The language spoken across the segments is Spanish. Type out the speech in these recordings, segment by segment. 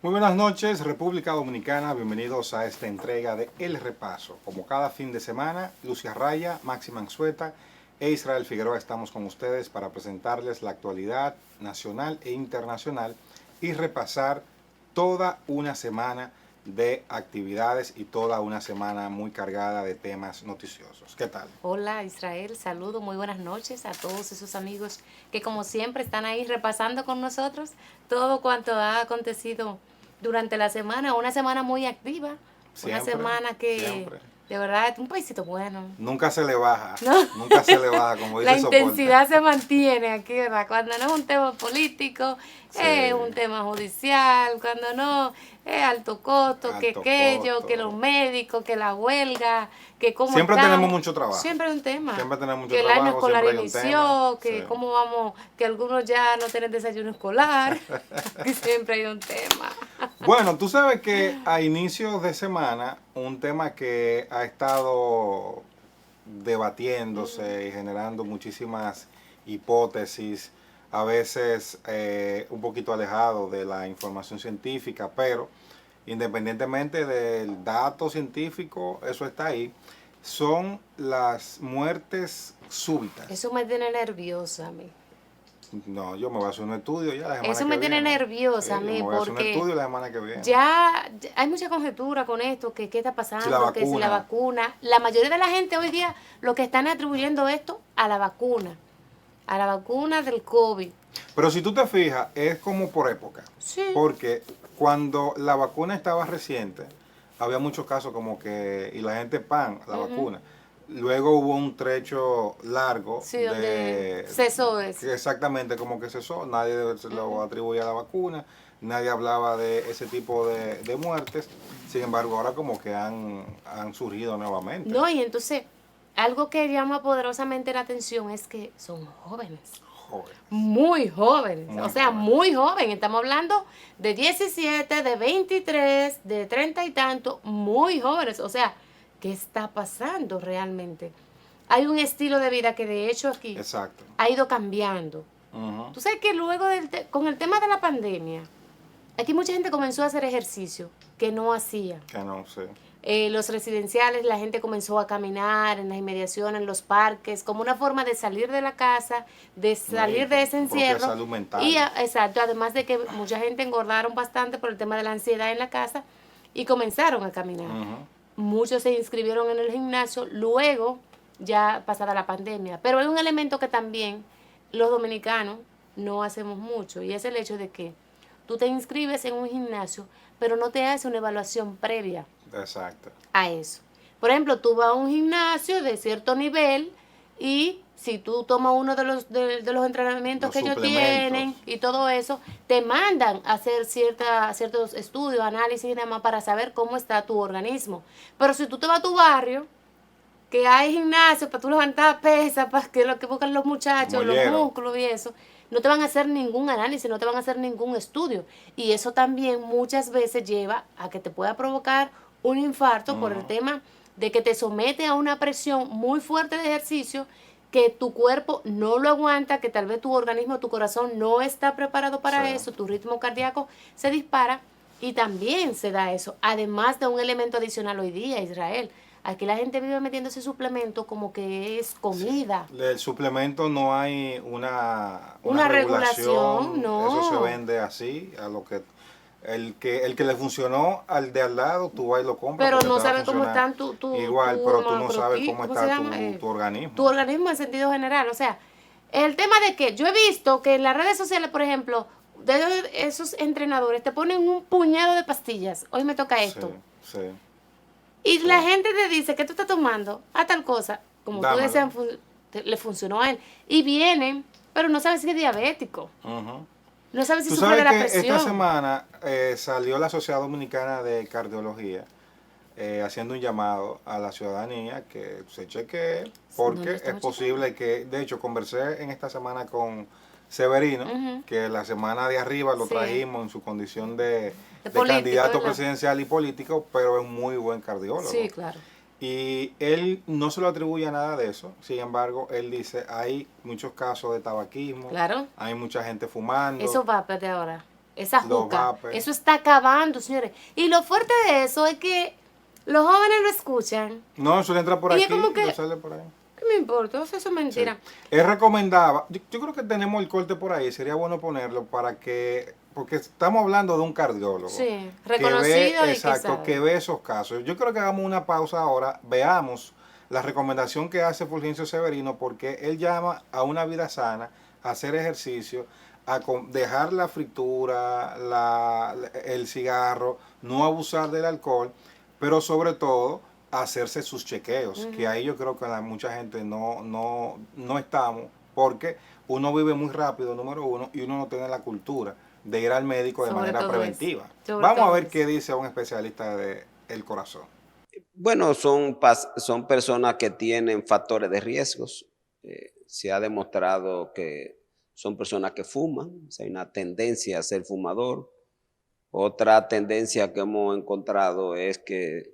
Muy buenas noches, República Dominicana. Bienvenidos a esta entrega de El Repaso. Como cada fin de semana, Lucia Raya, Máxima Anzueta e Israel Figueroa estamos con ustedes para presentarles la actualidad nacional e internacional y repasar toda una semana de actividades y toda una semana muy cargada de temas noticiosos. ¿Qué tal? Hola Israel, saludo, muy buenas noches a todos esos amigos que como siempre están ahí repasando con nosotros todo cuanto ha acontecido durante la semana, una semana muy activa, una Siempre, semana que siempre. de verdad es un paísito bueno. Nunca se le baja, No, nunca se le baja, como la dice Soporta. intensidad se mantiene aquí, ¿verdad? Cuando no es un tema político, Sí, es un tema judicial, cuando no es alto costo, que alto aquello, que los costo. médicos, que la huelga, que cómo Siempre tenemos estamos. mucho trabajo. Siempre hay un tema. Siempre tenemos mucho Que el año trabajo, escolar siempre hay un tema. inició, Sí. que cómo vamos, que algunos ya no tienen desayuno escolar, que siempre hay un tema. Bueno, tú sabes que a inicios de semana, un tema que ha estado debatiéndose y generando muchísimas hipótesis, a veces un poquito alejado de la información científica, pero independientemente del dato científico, eso está ahí, son las muertes súbitas. Eso me tiene nerviosa a mí. No, yo me voy a hacer un estudio ya la semana Eso que me tiene viene. nerviosa a Sí, yo me mí voy a hacer un porque estudio la semana que viene. ya hay mucha conjetura con esto, que qué está Si la pasando, que si la vacuna. vacuna. La mayoría de la gente hoy día lo que están atribuyendo esto a la vacuna del COVID. Pero si tú te fijas, es como por época. Sí. Porque cuando la vacuna estaba reciente, había muchos casos como que, y la gente pan, la vacuna. Luego hubo un trecho largo Sí, donde cesó eso. que exactamente como que cesó, nadie se lo atribuía a la vacuna, nadie hablaba de ese tipo de muertes. Sin embargo, ahora como que han surgido nuevamente. No, y entonces, algo que llama poderosamente la atención es que son jóvenes. Joder. Muy jóvenes, Muy o sea, jóvenes. muy joven. Estamos hablando de 17, de 23, de 30 y tanto, muy jóvenes. O sea, ¿qué está pasando realmente? Hay un estilo de vida que de hecho aquí Exacto. ha ido cambiando. Tú sabes que luego con el tema de la pandemia, aquí mucha gente comenzó a hacer ejercicio que no hacía. Que no sé. Los residenciales, la gente comenzó a caminar en las inmediaciones, en los parques, como una forma de salir de la casa, de salir de ese encierro. Salud mental. Y exacto, además de que mucha gente engordaron bastante por el tema de la ansiedad en la casa y comenzaron a caminar. Muchos se inscribieron en el gimnasio luego, ya pasada la pandemia. Pero hay un elemento que también los dominicanos no hacemos mucho, y es el hecho de que tú te inscribes en un gimnasio, pero no te hace una evaluación previa Exacto. a eso. Por ejemplo, tú vas a un gimnasio de cierto nivel y si tú tomas uno de los entrenamientos Los que ellos suplementos. tienen y todo eso, te mandan a hacer ciertos estudios, análisis y demás para saber cómo está tu organismo. Pero si tú te vas a tu barrio, que hay gimnasio para tú levantar pesas, para que lo que buscan los muchachos, los Mollero. músculos y eso, no te van a hacer ningún análisis, no te van a hacer ningún estudio. Y eso también muchas veces lleva a que te pueda provocar un infarto por el tema de que te somete a una presión muy fuerte de ejercicio que tu cuerpo no lo aguanta, que tal vez tu organismo, tu corazón no está preparado para Sí. eso, tu ritmo cardíaco se dispara y también se da eso. Además de un elemento adicional hoy día, Israel. Aquí la gente vive metiendo ese suplemento como que es comida. El suplemento no hay Una regulación, no. Eso se vende así, a lo que el que le funcionó al de al lado, tú vas y lo compras. Pero porque no te va a sabes cómo funcionar están igual, pero tú no sabes cómo ¿cómo se está llama? tu organismo. Tu organismo en sentido general. O sea, el tema de que yo he visto que en las redes sociales, por ejemplo, de esos entrenadores te ponen un puñado de pastillas. Hoy me toca esto. Sí, sí. Y la gente te dice que tú estás tomando a tal cosa, como tú Dámelo. decías, le funcionó a él. Y vienen, pero no sabes si es diabético. No sabes si Tú sufre sabes de la que presión. esta semana salió la Sociedad Dominicana de Cardiología haciendo un llamado a la ciudadanía que se chequee, porque No, es posible que, de hecho, conversé en esta semana con Severino, que la semana de arriba lo Sí. trajimos en su condición de político, candidato ¿verdad? presidencial y político, pero es muy buen cardiólogo. Sí, claro. Y él no se lo atribuye a nada de eso, sin embargo, él dice, hay muchos casos de tabaquismo, Claro. hay mucha gente fumando. Eso va de ahora. esa Los juca. vapes. Eso está acabando, señores. Y lo fuerte de eso es que los jóvenes lo escuchan. No, eso le entra por Y es aquí como y que, lo sale por ahí. ¿qué me importa? O sea, eso es Sí. mentira. Él recomendaba, yo creo que tenemos el corte por ahí, sería bueno ponerlo para que, porque estamos hablando de un cardiólogo Sí, que ve, reconocido y que exacto, sabe. que ve esos casos. Yo creo que hagamos una pausa ahora, veamos la recomendación que hace Fulgencio Severino, porque él llama a una vida sana, a hacer ejercicio, a dejar la fritura, el cigarro, no abusar del alcohol, pero sobre todo hacerse sus chequeos, que ahí yo creo que mucha gente no estamos, porque uno vive muy rápido, número uno, y uno no tiene la cultura de ir al médico de Sobre manera todo preventiva. eso. Sobre Vamos a todo ver eso. qué dice un especialista del corazón. Bueno, son personas que tienen factores de riesgos. Se ha demostrado que son personas que fuman, o sea, hay una tendencia a ser fumador. Otra tendencia que hemos encontrado es que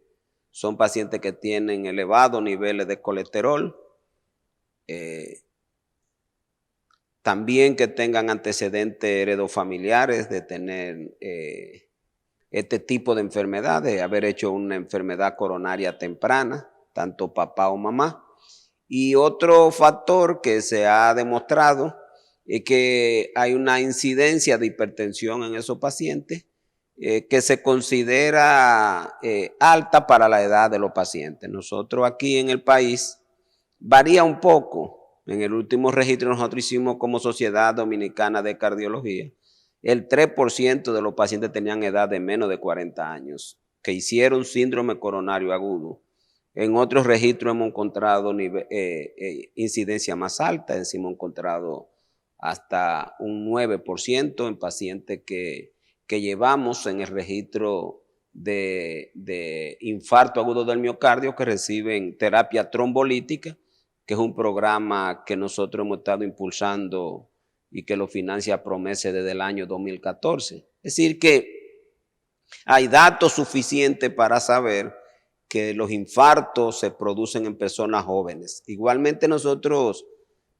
son pacientes que tienen elevados niveles de colesterol, también que tengan antecedentes heredofamiliares de tener este tipo de enfermedades, haber hecho una enfermedad coronaria temprana, tanto papá o mamá. Y otro factor que se ha demostrado es que hay una incidencia de hipertensión en esos pacientes que se considera alta para la edad de los pacientes. Nosotros aquí en el país varía un poco. En el último registro nosotros hicimos como Sociedad Dominicana de Cardiología, el 3% de los pacientes tenían edad de menos de 40 años, que hicieron síndrome coronario agudo. En otros registros hemos encontrado incidencia más alta, hemos encontrado hasta un 9% en pacientes que llevamos en el registro de infarto agudo del miocardio que reciben terapia trombolítica, que es un programa que nosotros hemos estado impulsando y que lo financia Promese desde el año 2014. Es decir que hay datos suficientes para saber que los infartos se producen en personas jóvenes. Igualmente nosotros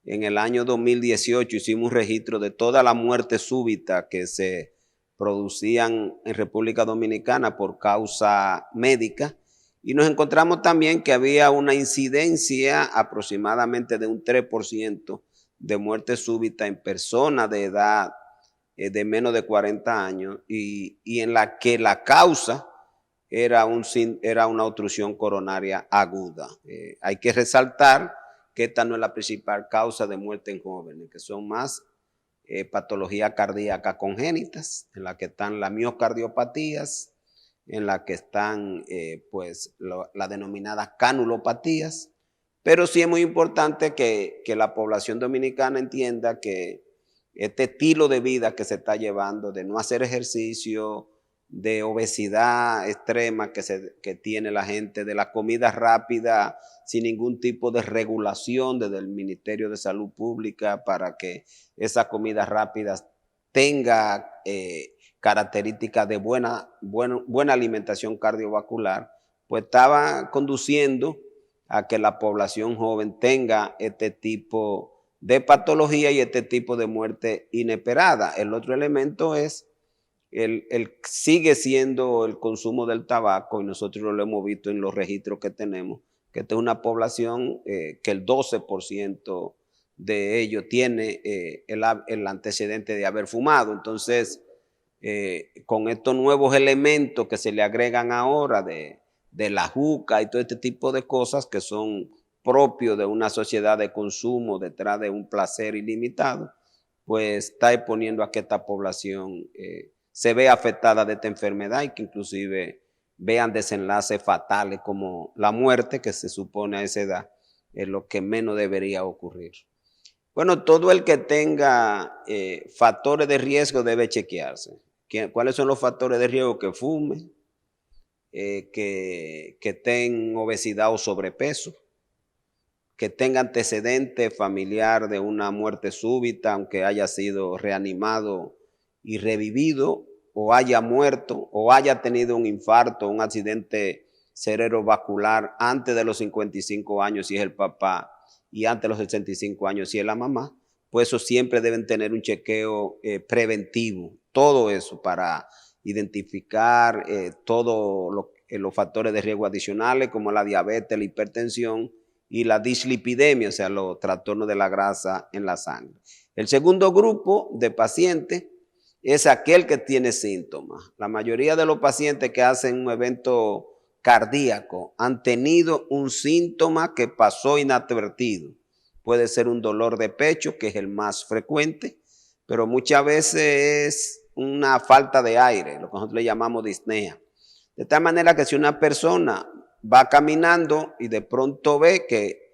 en el año 2018 hicimos un registro de toda la muerte súbita que se producían en República Dominicana por causa médica y nos encontramos también que había una incidencia aproximadamente de un 3% de muerte súbita en personas de edad de menos de 40 años y en la que la causa era una obstrucción coronaria aguda. Hay que resaltar que esta no es la principal causa de muerte en jóvenes, que son más patologías cardíacas congénitas, en la que están las miocardiopatías, en la que están las denominadas canulopatías, pero sí es muy importante que la población dominicana entienda que este estilo de vida que se está llevando, de no hacer ejercicio, de obesidad extrema que tiene la gente, de la comida rápida sin ningún tipo de regulación desde el Ministerio de Salud Pública para que esa comida rápida tenga características de buena alimentación cardiovascular, pues estaba conduciendo a que la población joven tenga este tipo de patología y este tipo de muerte inesperada. El otro elemento es sigue siendo el consumo del tabaco y nosotros lo hemos visto en los registros que tenemos, que esta es una población que el 12% de ellos tiene el antecedente de haber fumado. Entonces, con estos nuevos elementos que se le agregan ahora de la juca y todo este tipo de cosas que son propios de una sociedad de consumo detrás de un placer ilimitado, pues está exponiendo a que esta población se vea afectada de esta enfermedad y que inclusive vean desenlaces fatales como la muerte, que se supone a esa edad es lo que menos debería ocurrir. Bueno, todo el que tenga factores de riesgo debe chequearse. ¿Cuáles son los factores de riesgo? Que fume, que tenga obesidad o sobrepeso, que tenga antecedente familiar de una muerte súbita, aunque haya sido reanimado y revivido, o haya muerto, o haya tenido un infarto, un accidente cerebrovascular antes de los 55 años si es el papá y antes de los 65 años si es la mamá, pues eso siempre deben tener un chequeo preventivo, todo eso para identificar todos los factores de riesgo adicionales como la diabetes, la hipertensión y la dislipidemia, o sea, los trastornos de la grasa en la sangre. El segundo grupo de pacientes es aquel que tiene síntomas. La mayoría de los pacientes que hacen un evento cardíaco han tenido un síntoma que pasó inadvertido. Puede ser un dolor de pecho, que es el más frecuente, pero muchas veces es una falta de aire, lo que nosotros le llamamos disnea. De tal manera que si una persona va caminando y de pronto ve que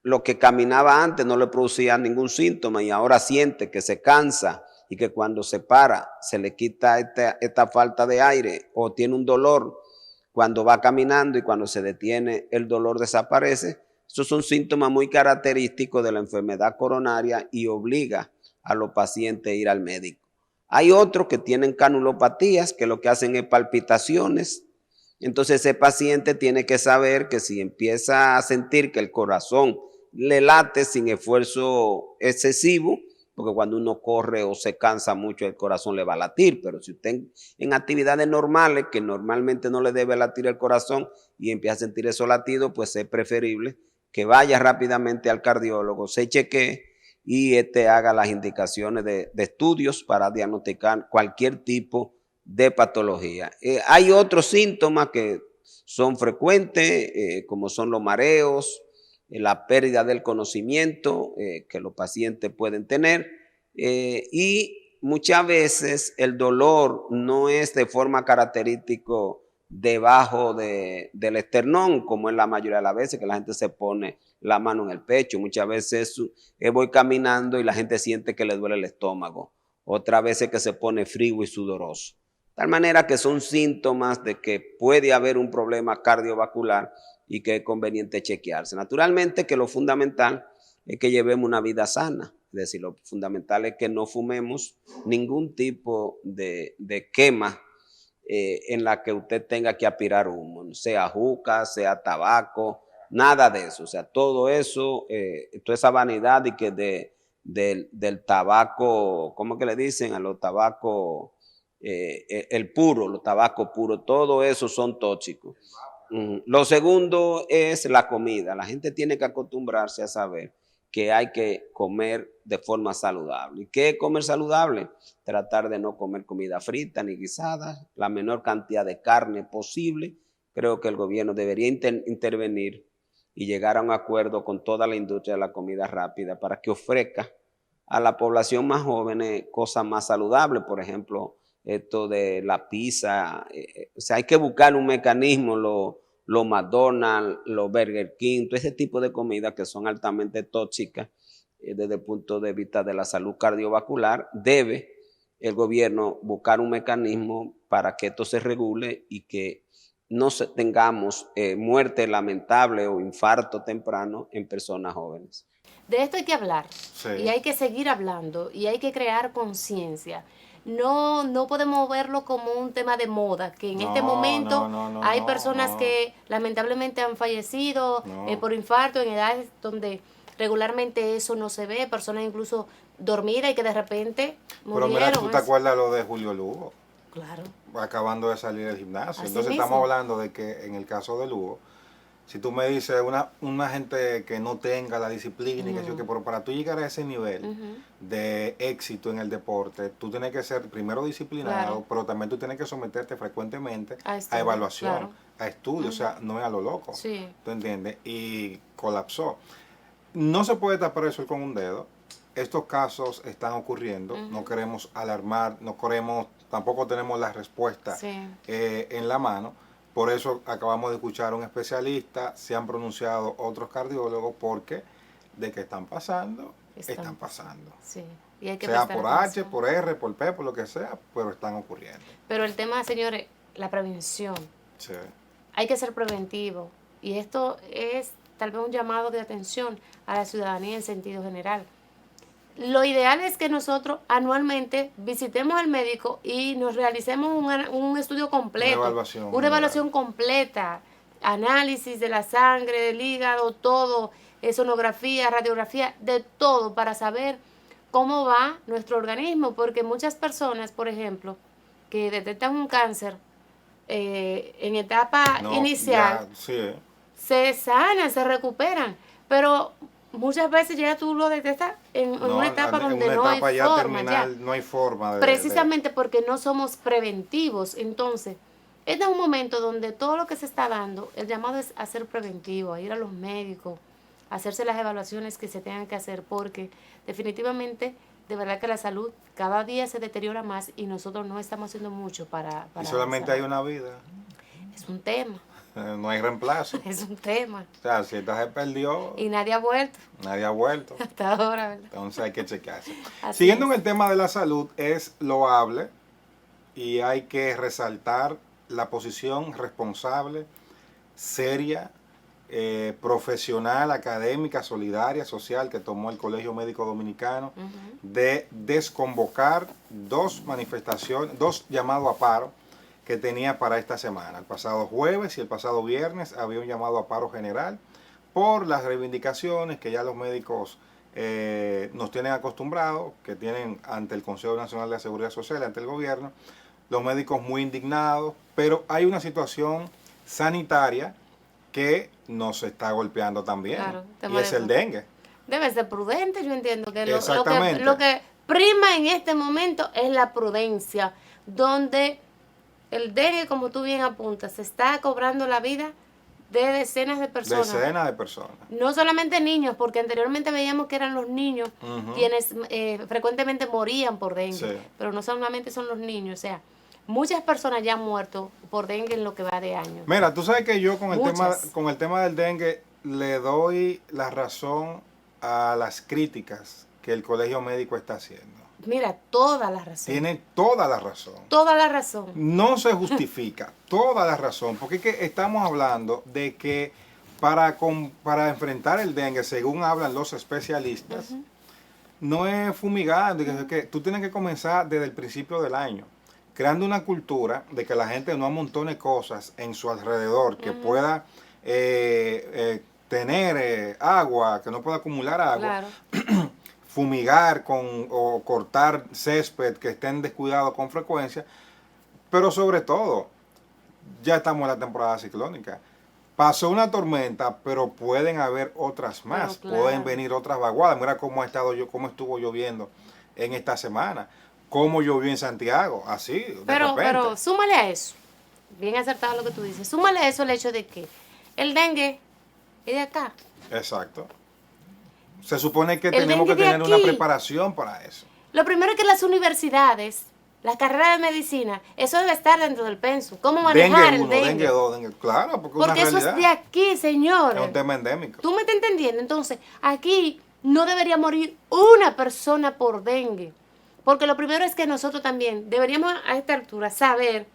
lo que caminaba antes no le producía ningún síntoma y ahora siente que se cansa y que cuando se para se le quita esta falta de aire o tiene un dolor cuando va caminando y cuando se detiene el dolor desaparece, esos son síntomas muy característicos de la enfermedad coronaria y obliga a los pacientes a ir al médico. Hay otros que tienen canulopatías que lo que hacen es palpitaciones. Entonces ese paciente tiene que saber que si empieza a sentir que el corazón le late sin esfuerzo excesivo, porque cuando uno corre o se cansa mucho el corazón le va a latir, pero si usted en actividades normales, que normalmente no le debe latir el corazón y empieza a sentir esos latidos, pues es preferible que vaya rápidamente al cardiólogo, se chequee y haga las indicaciones de estudios para diagnosticar cualquier tipo de patología. Hay otros síntomas que son frecuentes, como son los mareos, la pérdida del conocimiento que los pacientes pueden tener y muchas veces el dolor no es de forma característica debajo del esternón, como es la mayoría de las veces que la gente se pone la mano en el pecho. Muchas veces voy caminando y la gente siente que le duele el estómago. Otras veces que se pone frío y sudoroso. De tal manera que son síntomas de que puede haber un problema cardiovascular y que es conveniente chequearse. Naturalmente que lo fundamental es que llevemos una vida sana. Es decir, lo fundamental es que no fumemos ningún tipo de quema en la que usted tenga que aspirar humo, sea juca, sea tabaco, nada de eso. O sea, todo eso, toda esa vanidad y que del tabaco, ¿cómo que le dicen a los tabacos? El puro, los tabacos puros, todo eso son tóxicos. Lo segundo es la comida. La gente tiene que acostumbrarse a saber que hay que comer de forma saludable. ¿Y qué es comer saludable? Tratar de no comer comida frita ni guisada, la menor cantidad de carne posible. Creo que el gobierno debería intervenir y llegar a un acuerdo con toda la industria de la comida rápida para que ofrezca a la población más joven cosas más saludables. Por ejemplo, esto de la pizza. O sea, hay que buscar un mecanismo, los McDonald's, los Burger King, todo ese tipo de comida que son altamente tóxicas desde el punto de vista de la salud cardiovascular. Debe el gobierno buscar un mecanismo para que esto se regule y que no tengamos muerte lamentable o infarto temprano en personas jóvenes. De esto hay que hablar, Sí. y hay que seguir hablando y hay que crear conciencia. No podemos verlo como un tema de moda, que en este momento hay personas que lamentablemente han fallecido por infarto en edades donde regularmente eso no se ve, personas incluso dormidas y que de repente murieron. Pero mira, ¿tú te acuerdas lo de Julio Lugo? Claro. Acabando de salir del gimnasio. Así Entonces mismo. estamos hablando de que en el caso de Lugo, si tú me dices una gente que no tenga la disciplina y que yo, que pero para tú llegar a ese nivel de éxito en el deporte, tú tienes que ser primero disciplinado, pero también tú tienes que someterte frecuentemente a evaluación, a estudios, o sea, no es a lo loco. Sí. ¿Tú entiendes? Y colapsó. No se puede tapar eso con un dedo. Estos casos están ocurriendo, no queremos alarmar, tampoco tenemos la respuesta en la mano. Por eso acabamos de escuchar a un especialista, se han pronunciado otros cardiólogos, porque de que están pasando, están pasando. Sí. Y hay que sea por H, por R, por P, por lo que sea, pero están ocurriendo. Pero el tema, señores, la prevención. Sí. Hay que ser preventivo. Y esto es tal vez un llamado de atención a la ciudadanía en sentido general. Lo ideal es que nosotros anualmente visitemos al médico y nos realicemos un estudio completo. Una evaluación completa. Análisis de la sangre, del hígado, todo. sonografía, radiografía, de todo para saber cómo va nuestro organismo, porque muchas personas, por ejemplo, que detectan un cáncer en etapa inicial, ya, sí, se sanan, se recuperan, pero muchas veces ya tú lo detectas en una etapa donde no hay ya forma. terminal, no hay forma precisamente porque no somos preventivos. Entonces, este es un momento donde todo lo que se está dando, el llamado es a ser preventivo, a ir a los médicos, a hacerse las evaluaciones que se tengan que hacer, porque definitivamente, de verdad que la salud cada día se deteriora más y nosotros no estamos haciendo mucho para y solamente hay una vida. Es un tema. No hay reemplazo. Es un tema. O sea, si esta se perdió. Y nadie ha vuelto. Nadie ha vuelto. Hasta ahora, ¿verdad? Entonces hay que checarse. Así Siguiendo es. en el tema de la salud, es loable y hay que resaltar la posición responsable, seria, profesional, académica, solidaria, social que tomó el Colegio Médico Dominicano de desconvocar dos manifestaciones, dos llamados a paro que tenía para esta semana. El pasado jueves y el pasado viernes había un llamado a paro general por las reivindicaciones que ya los médicos nos tienen acostumbrados, que tienen ante el Consejo Nacional de la Seguridad Social, ante el gobierno, los médicos muy indignados, pero hay una situación sanitaria que nos está golpeando también, claro, y es el dengue. Debe ser prudente, yo entiendo que Exactamente. lo que prima en este momento es la prudencia, donde el dengue, como tú bien apuntas, se está cobrando la vida de decenas de personas. Decenas de personas. No solamente niños, porque anteriormente veíamos que eran los niños quienes frecuentemente morían por dengue, Sí. pero no solamente son los niños, o sea, muchas personas ya han muerto por dengue en lo que va de años. Mira, tú sabes que yo con Muchas. el tema del dengue le doy la razón a las críticas que el Colegio Médico está haciendo. Mira, toda la razón. Tiene toda la razón. Toda la razón. No se justifica, toda la razón, porque es que estamos hablando de que para enfrentar el dengue, según hablan los especialistas, no es fumigando, que tú tienes que comenzar desde el principio del año, creando una cultura de que la gente no amontone cosas en su alrededor, que pueda tener agua, que no pueda acumular agua. Claro. Fumigar o cortar césped que estén descuidados con frecuencia, pero sobre todo, ya estamos en la temporada ciclónica. Pasó una tormenta, pero pueden haber otras más, claro. pueden venir otras vaguadas. Mira cómo estuvo lloviendo en esta semana, cómo llovió en Santiago, así, de repente. Pero súmale a eso, bien acertado lo que tú dices, súmale a eso el hecho de que el dengue es de acá. Exacto. Se supone que El tenemos que dengue de tener una aquí. preparación para eso. Lo primero es que las universidades, las carreras de medicina, eso debe estar dentro del pensum. ¿Cómo manejar Dengue 1, el dengue? dengue 2, dengue, claro, porque Porque es eso una es de realidad. aquí, señores. Es un tema endémico. ¿Tú me estás entendiendo? Entonces, aquí no debería morir una persona por dengue. Porque lo primero es que nosotros también deberíamos a esta altura saber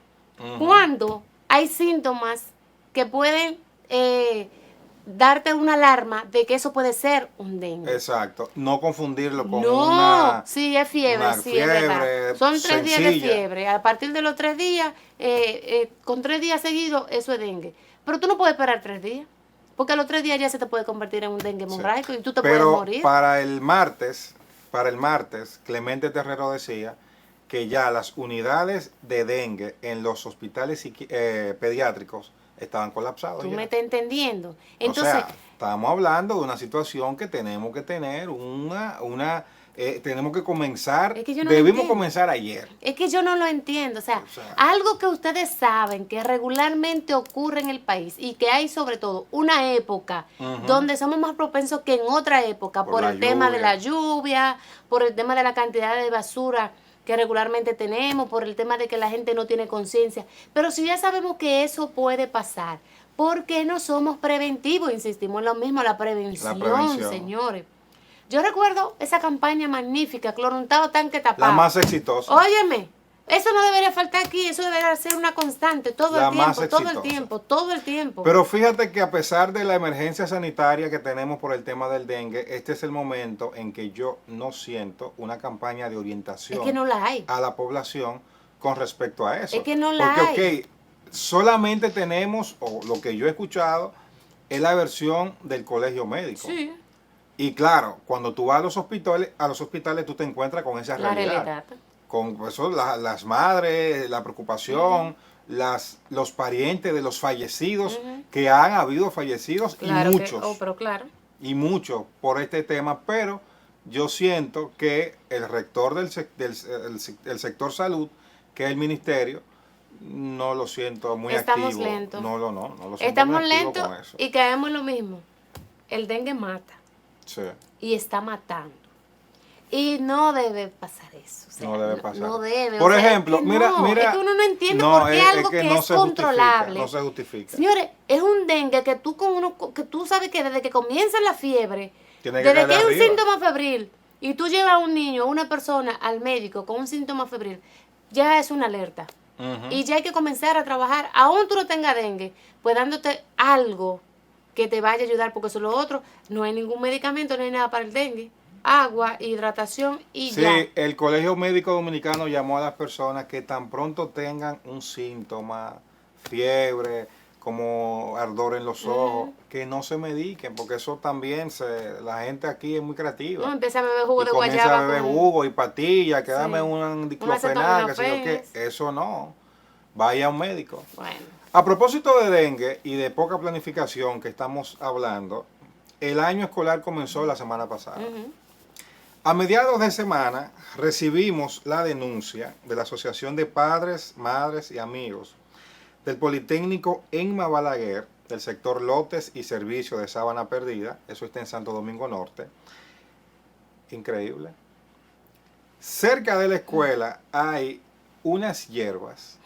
cuándo hay síntomas que pueden darte una alarma de que eso puede ser un dengue. Exacto, no confundirlo con No, una... sí, es fiebre, una sí, es verdad. fiebre Son 3 días de sencilla. fiebre. A partir de los 3 días, con 3 días seguidos, eso es dengue. Pero tú no puedes esperar 3 días. Porque a los 3 días ya se te puede convertir en un dengue hemorrágico y tú te puedes morir. Para el martes, Clemente Terrero decía que ya las unidades de dengue en los hospitales pediátricos estaban colapsados. Tú ya. me estás entendiendo. O Entonces, sea, estamos hablando de una situación que tenemos que tener tenemos que comenzar, Es que yo no debimos entiendo. comenzar ayer. es que yo no lo entiendo. O sea, O sea, algo que ustedes saben que regularmente ocurre en el país y que hay sobre todo una época donde somos más propensos que en otra época por la el tema de lluvia. la lluvia, por el tema de la cantidad de basura que regularmente tenemos, por el tema de que la gente no tiene conciencia. Pero si ya sabemos que eso puede pasar, ¿por qué no somos preventivos? Insistimos en lo mismo, la prevención, señores. Yo recuerdo esa campaña magnífica, clorantado tanque tapado. La más exitosa. Óyeme, eso no debería faltar aquí, eso debería ser una constante todo La el más tiempo, todo el exitosa. tiempo, todo el tiempo. Pero fíjate que a pesar de la emergencia sanitaria que tenemos por el tema del dengue, este es el momento en que yo no siento una campaña de orientación Es que no la hay. a la población con respecto a eso. Es que no la Porque, solamente tenemos, o lo que yo he escuchado, es la versión del colegio médico. Sí. Y claro, cuando tú vas a los hospitales tú te encuentras con esa realidad. Con eso, las madres, la preocupación, los parientes de los fallecidos, que han habido fallecidos, claro, y muchos. Pero claro. Y muchos por este tema, pero yo siento que el rector del sector salud, que es el ministerio, no lo siento muy Estamos activo. lentos. No lo siento Estamos muy activo lentos con eso. y caemos en lo mismo. El dengue mata. Sí. Y está matando. Y no debe pasar eso. O sea, No debe pasar. No debe. Por o sea, ejemplo, es que mira, no, mira. Es que uno no entiende por qué algo que no es controlable. No se justifica. Señores, es un dengue que tú sabes que desde que comienza la fiebre, Tiene que desde que hay un arriba. síntoma febril, y tú llevas a un niño, a una persona, al médico con un síntoma febril, ya es una alerta. Y ya hay que comenzar a trabajar, aún tú no tengas dengue, pues dándote algo que te vaya a ayudar, porque eso es lo otro, no hay ningún medicamento, no hay nada para el dengue. Agua, hidratación y sí, ya. Sí, el Colegio Médico Dominicano llamó a las personas que tan pronto tengan un síntoma, fiebre, como ardor en los ojos, que no se mediquen, porque eso también, la gente aquí es muy creativa. No, empieza a beber jugo de comienza guayaba. a beber jugo y pastillas, que dame Sí. un diclofenac, que sé yo qué. Eso no. Vaya a un médico. Bueno. A propósito de dengue y de poca planificación que estamos hablando, el año escolar comenzó la semana pasada. A mediados de semana recibimos la denuncia de la Asociación de Padres, Madres y Amigos del Politécnico Emma Balaguer, del sector Lotes y Servicio de Sabana Perdida, eso está en Santo Domingo Norte. Increíble. Cerca de la escuela hay unas hierbas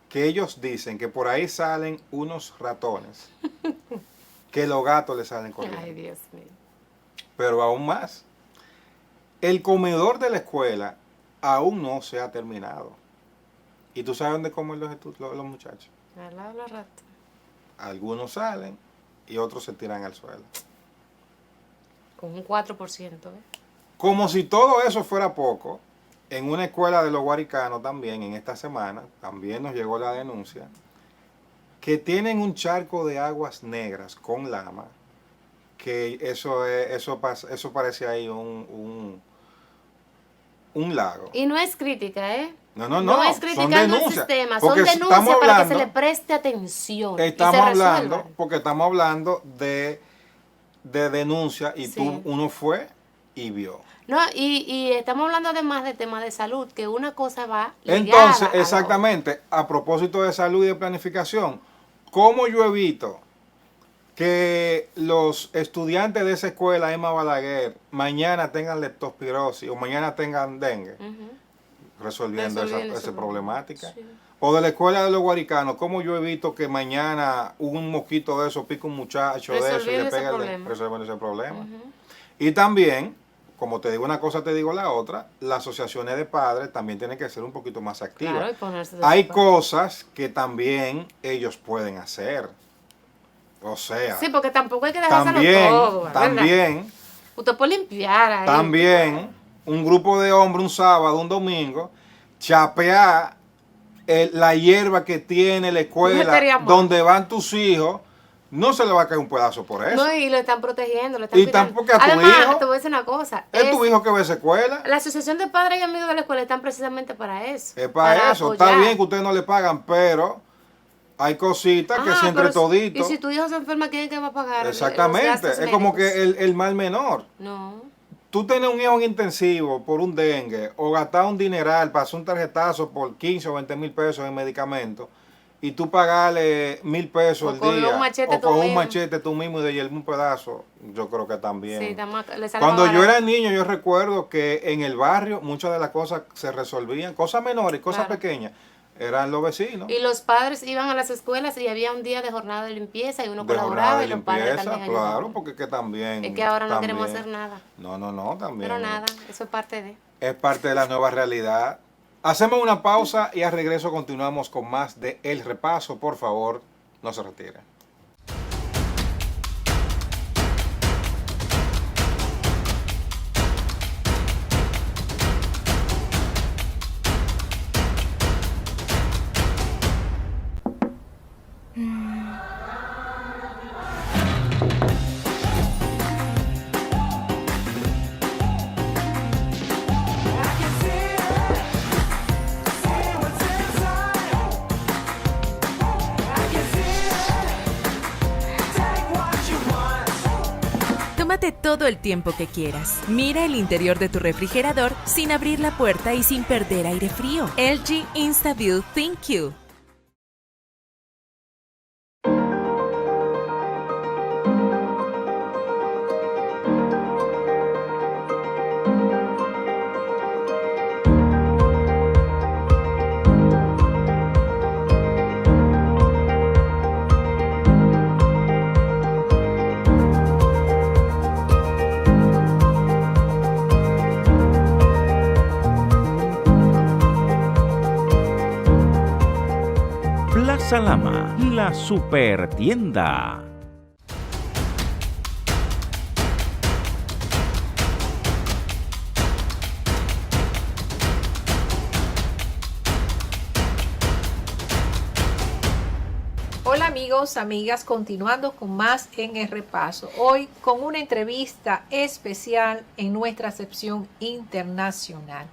que ellos dicen que por ahí salen unos ratones, que los gatos le salen corriendo. Ay, Dios mío. Pero aún más, el comedor de la escuela aún no se ha terminado. ¿Y tú sabes dónde comen los muchachos? Al lado de la rata. Algunos salen y otros se tiran al suelo. Con un 4%. Como si todo eso fuera poco, en una escuela de los Guaricanos también, en esta semana, también nos llegó la denuncia, que tienen un charco de aguas negras con lama, que eso parece ahí un lago. Y no es crítica, ¿eh? No es criticando el sistema, son porque denuncias para que se le preste atención. Estamos hablando de denuncia y sí. Uno fue y vio. No, y estamos hablando además de temas de salud, que una cosa va ligada. Entonces, exactamente, a propósito de salud y de planificación, ¿cómo yo evito que los estudiantes de esa escuela Emma Balaguer mañana tengan leptospirosis o mañana tengan dengue? Resolviendo esa problemática. Sí. O de la escuela de los Guaricanos, ¿cómo yo evito que mañana un mosquito de eso pique un muchacho de eso y le pegue resolviendo ese problema? Y también, como te digo una cosa, te digo la otra, las asociaciones de padres también tienen que ser un poquito más activas. Claro, hay cosas que también ellos pueden hacer. O sea, sí, porque tampoco hay que dejárselo todo, ¿verdad? También. Usted puede limpiar ahí. También, un grupo de hombres un sábado, un domingo, chapear la hierba que tiene la escuela donde van tus hijos, no se le va a caer un pedazo por eso. No, y lo están protegiendo, lo están cuidando. Tampoco a tu Además, hijo. te voy a decir una cosa. Es tu hijo que va a esa escuela. La Asociación de Padres y Amigos de la Escuela están precisamente para eso. Es para eso. Apoyar. Está bien que ustedes no le pagan, pero hay cositas que si entre toditos. Y si tu hijo se enferma, ¿quién es que va a pagar? Exactamente. Es como que el mal menor. No. Tú tienes un hijo en intensivo por un dengue o gastar un dineral, pasar un tarjetazo por 15 o 20 mil pesos en medicamentos y tú pagarle 1,000 pesos al día o con un machete tú mismo y de un pedazo, yo creo que también. Sí, cuando yo era niño yo recuerdo que en el barrio muchas de las cosas se resolvían, cosas menores, cosas pequeñas. Eran los vecinos. Y los padres iban a las escuelas y había un día de jornada de limpieza y uno colaboraba y los padres también ayudaban. Claro, porque que también. Es que ahora no queremos hacer nada. No, también. Pero nada, eso es parte de. Es parte de la nueva realidad. Hacemos una pausa y al regreso continuamos con más de El Repaso. Por favor, no se retiren. Tómate todo el tiempo que quieras. Mira el interior de tu refrigerador sin abrir la puerta y sin perder aire frío. LG InstaView ThinQ. Plaza Lama, la super tienda. Hola amigos, amigas, continuando con más en el repaso. Hoy con una entrevista especial en nuestra sección internacional.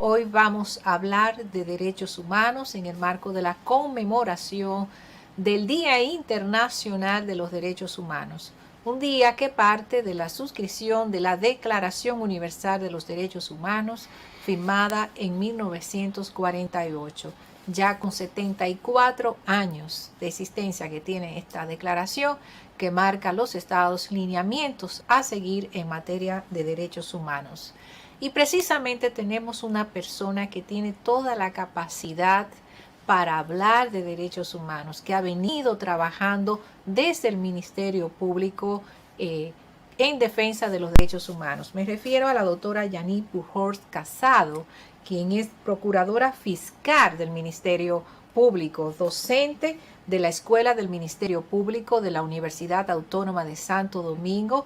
Hoy vamos a hablar de derechos humanos en el marco de la conmemoración del Día Internacional de los Derechos Humanos. Un día que parte de la suscripción de la Declaración Universal de los Derechos Humanos, firmada en 1948. Ya con 74 años de existencia que tiene esta declaración, que marca los estados lineamientos a seguir en materia de derechos humanos. Y precisamente tenemos una persona que tiene toda la capacidad para hablar de derechos humanos, que ha venido trabajando desde el Ministerio Público en defensa de los derechos humanos. Me refiero a la doctora Yanni Pujols Casado, quien es procuradora fiscal del Ministerio Público, docente de la Escuela del Ministerio Público de la Universidad Autónoma de Santo Domingo,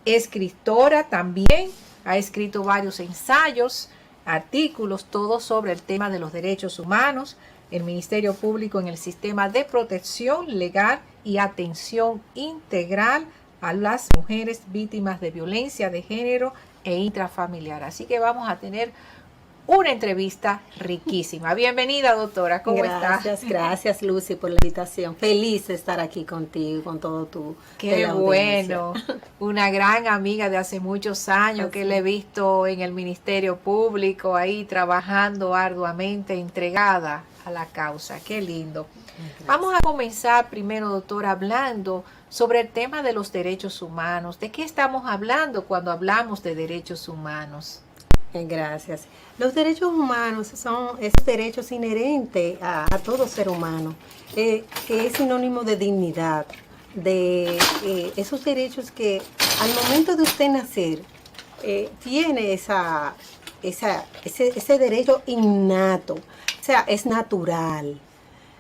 escritora también. Ha escrito varios ensayos, artículos, todos sobre el tema de los derechos humanos, el Ministerio Público en el sistema de protección legal y atención integral a las mujeres víctimas de violencia de género e intrafamiliar. Así que vamos a tener una entrevista riquísima. Bienvenida, doctora. ¿Cómo estás? Gracias, Lucy, por la invitación. Feliz de estar aquí contigo, con todo tu... Qué bueno. Una gran amiga de hace muchos años. Así que la he visto en el Ministerio Público, ahí trabajando arduamente, entregada a la causa. Qué lindo. Gracias. Vamos a comenzar primero, doctora, hablando sobre el tema de los derechos humanos. ¿De qué estamos hablando cuando hablamos de derechos humanos? Gracias. Los derechos humanos son esos derechos inherentes a todo ser humano, que es sinónimo de dignidad, de esos derechos que al momento de usted nacer tiene ese derecho innato, o sea, es natural.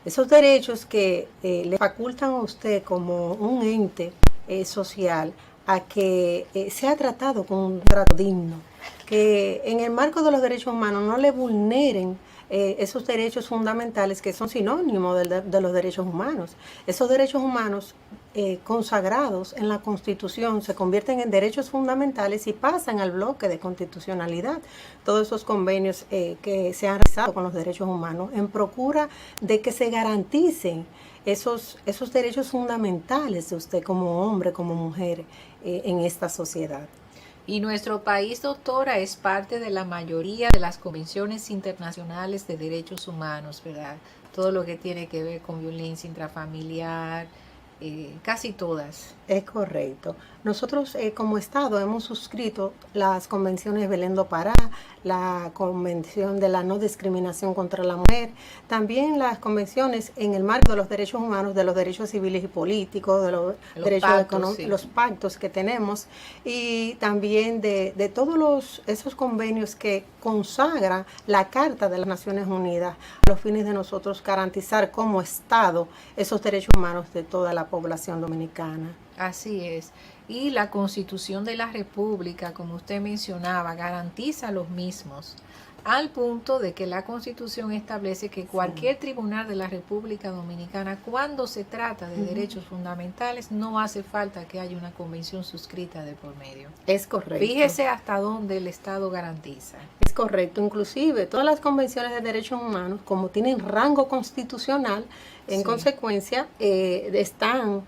Esos derechos que le facultan a usted como un ente social a que sea tratado con un trato digno, que en el marco de los derechos humanos no le vulneren esos derechos fundamentales que son sinónimos de los derechos humanos. Esos derechos humanos consagrados en la Constitución se convierten en derechos fundamentales y pasan al bloque de constitucionalidad. Todos esos convenios que se han realizado con los derechos humanos en procura de que se garanticen esos derechos fundamentales de usted como hombre, como mujer en esta sociedad. Y nuestro país, doctora, es parte de la mayoría de las convenciones internacionales de derechos humanos, ¿verdad? Todo lo que tiene que ver con violencia intrafamiliar, casi todas. Es correcto. Nosotros como Estado hemos suscrito las convenciones Belén do Pará, la convención de la no discriminación contra la mujer, también las convenciones en el marco de los derechos humanos, de los derechos civiles y políticos, de los derechos económicos, sí, los pactos que tenemos, y también de todos esos convenios que consagran la Carta de las Naciones Unidas a los fines de nosotros garantizar como Estado esos derechos humanos de toda la población dominicana. Así es. Y la Constitución de la República, como usted mencionaba, garantiza los mismos, al punto de que la Constitución establece que cualquier tribunal de la República Dominicana, cuando se trata de derechos fundamentales, no hace falta que haya una convención suscrita de por medio. Es correcto. Fíjese hasta dónde el Estado garantiza. Es correcto. Inclusive todas las convenciones de derechos humanos, como tienen rango constitucional, en consecuencia están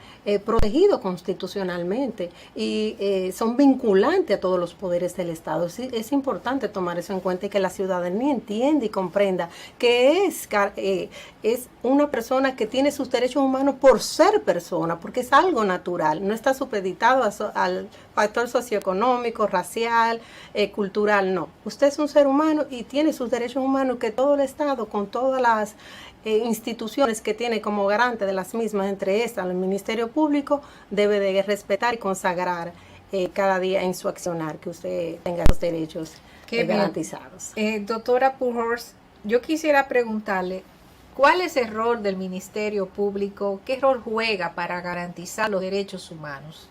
protegidos constitucionalmente y son vinculantes a todos los poderes del Estado. Es importante tomar eso en cuenta y que la ciudadanía entienda y comprenda que es una persona que tiene sus derechos humanos por ser persona, porque es algo natural, no está supeditado al factor socioeconómico, racial, cultural, no. Usted es un ser humano y tiene sus derechos humanos que todo el Estado, con todas las instituciones que tiene como garante de las mismas, entre estas el Ministerio Público, debe de respetar y consagrar cada día en su accionar, que usted tenga los derechos garantizados. Doctora Pujols, yo quisiera preguntarle, ¿cuál es el rol del Ministerio Público? ¿Qué rol juega para garantizar los derechos humanos?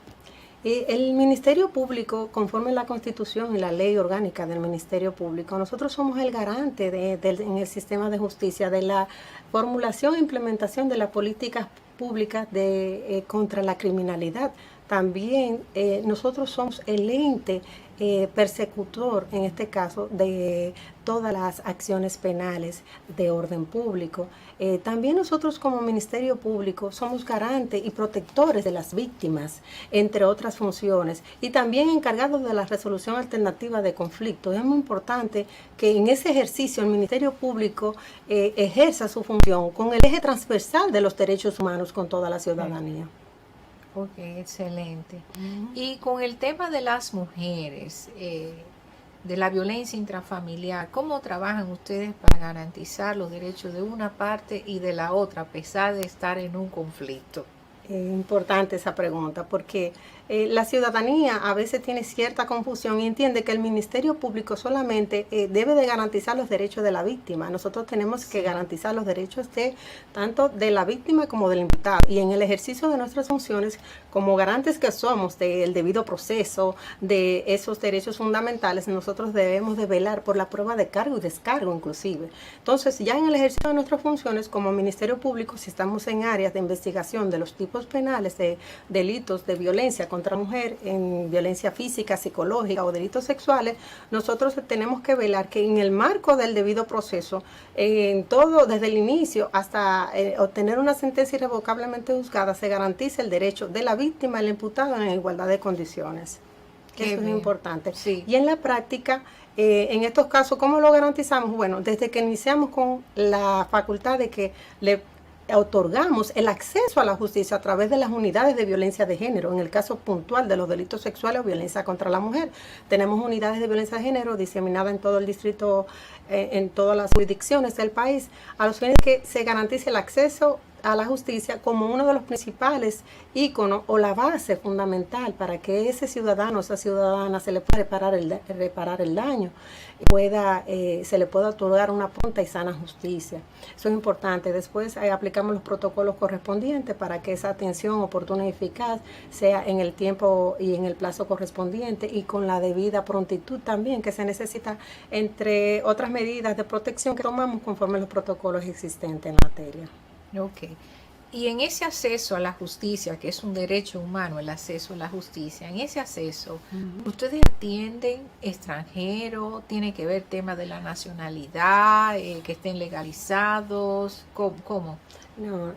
El Ministerio Público, conforme la Constitución y la Ley Orgánica del Ministerio Público, nosotros somos el garante en el sistema de justicia de la formulación e implementación de las políticas públicas contra la criminalidad. También nosotros somos el ente persecutor, en este caso, de todas las acciones penales de orden público. También nosotros como Ministerio Público somos garantes y protectores de las víctimas, entre otras funciones, y también encargados de la resolución alternativa de conflictos. Es muy importante que en ese ejercicio el Ministerio Público ejerza su función con el eje transversal de los derechos humanos con toda la ciudadanía. Ok, excelente. Y con el tema de las mujeres, de la violencia intrafamiliar, ¿cómo trabajan ustedes para garantizar los derechos de una parte y de la otra, a pesar de estar en un conflicto? Importante esa pregunta, porque la ciudadanía a veces tiene cierta confusión y entiende que el Ministerio Público solamente debe de garantizar los derechos de la víctima. Nosotros tenemos que garantizar los derechos tanto de la víctima como del imputado. Y en el ejercicio de nuestras funciones, como garantes que somos del debido proceso, de esos derechos fundamentales, nosotros debemos de velar por la prueba de cargo y descargo inclusive. Entonces, ya en el ejercicio de nuestras funciones como Ministerio Público, si estamos en áreas de investigación de los tipos penales de delitos de violencia contra la mujer, en violencia física, psicológica o delitos sexuales, nosotros tenemos que velar que en el marco del debido proceso, en todo, desde el inicio hasta obtener una sentencia irrevocablemente juzgada, se garantice el derecho de la víctima y el imputado en igualdad de condiciones. Eso es importante. Sí. Y en la práctica, en estos casos, ¿cómo lo garantizamos? Bueno, desde que iniciamos con la facultad de que le otorgamos el acceso a la justicia a través de las unidades de violencia de género, en el caso puntual de los delitos sexuales o violencia contra la mujer. Tenemos unidades de violencia de género diseminadas en todo el distrito, en todas las jurisdicciones del país, a los fines de que se garantice el acceso a la justicia como uno de los principales íconos o la base fundamental para que ese ciudadano o esa ciudadana se le pueda reparar el daño, se le pueda otorgar una pronta y sana justicia. Eso es importante. Después aplicamos los protocolos correspondientes para que esa atención oportuna y eficaz sea en el tiempo y en el plazo correspondiente y con la debida prontitud también que se necesita, entre otras medidas de protección que tomamos conforme a los protocolos existentes en la materia. Ok. Y en ese acceso a la justicia, que es un derecho humano, el acceso a la justicia, en ese acceso, ¿ustedes atienden extranjeros? ¿Tiene que ver tema de la nacionalidad, que estén legalizados? ¿Cómo? No,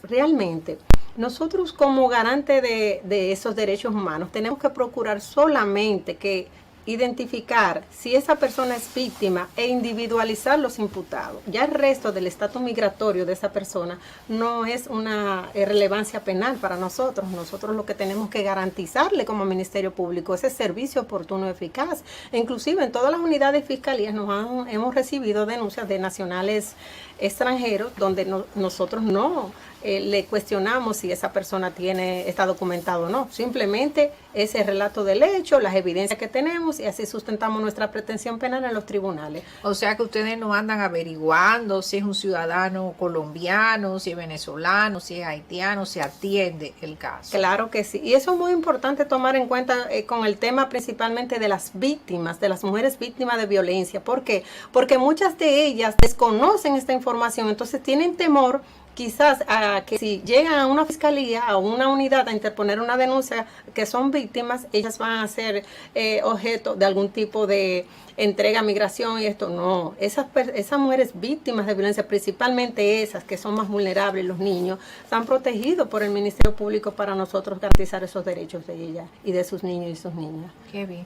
realmente, nosotros como garante de esos derechos humanos tenemos que procurar solamente que identificar si esa persona es víctima e individualizar los imputados. Ya el resto del estatus migratorio de esa persona no es una relevancia penal para nosotros. Nosotros lo que tenemos que garantizarle como Ministerio Público es ese servicio oportuno y eficaz. Inclusive en todas las unidades de fiscalías hemos recibido denuncias de nacionales extranjeros donde nosotros no le cuestionamos si esa persona está documentado o no. Simplemente ese relato del hecho, las evidencias que tenemos y así sustentamos nuestra pretensión penal en los tribunales. O sea que ustedes no andan averiguando si es un ciudadano colombiano, si es venezolano, si es haitiano, se atiende el caso. Claro que sí. Y eso es muy importante tomar en cuenta con el tema principalmente de las víctimas, de las mujeres víctimas de violencia. ¿Por qué? Porque muchas de ellas desconocen esta información, entonces tienen temor quizás a que si llegan a una fiscalía, a una unidad a interponer una denuncia que son víctimas, ellas van a ser objeto de algún tipo de entrega a migración y esto no. Esas mujeres víctimas de violencia, principalmente esas que son más vulnerables, los niños, están protegidos por el Ministerio Público para nosotros garantizar esos derechos de ellas y de sus niños y sus niñas. Qué bien.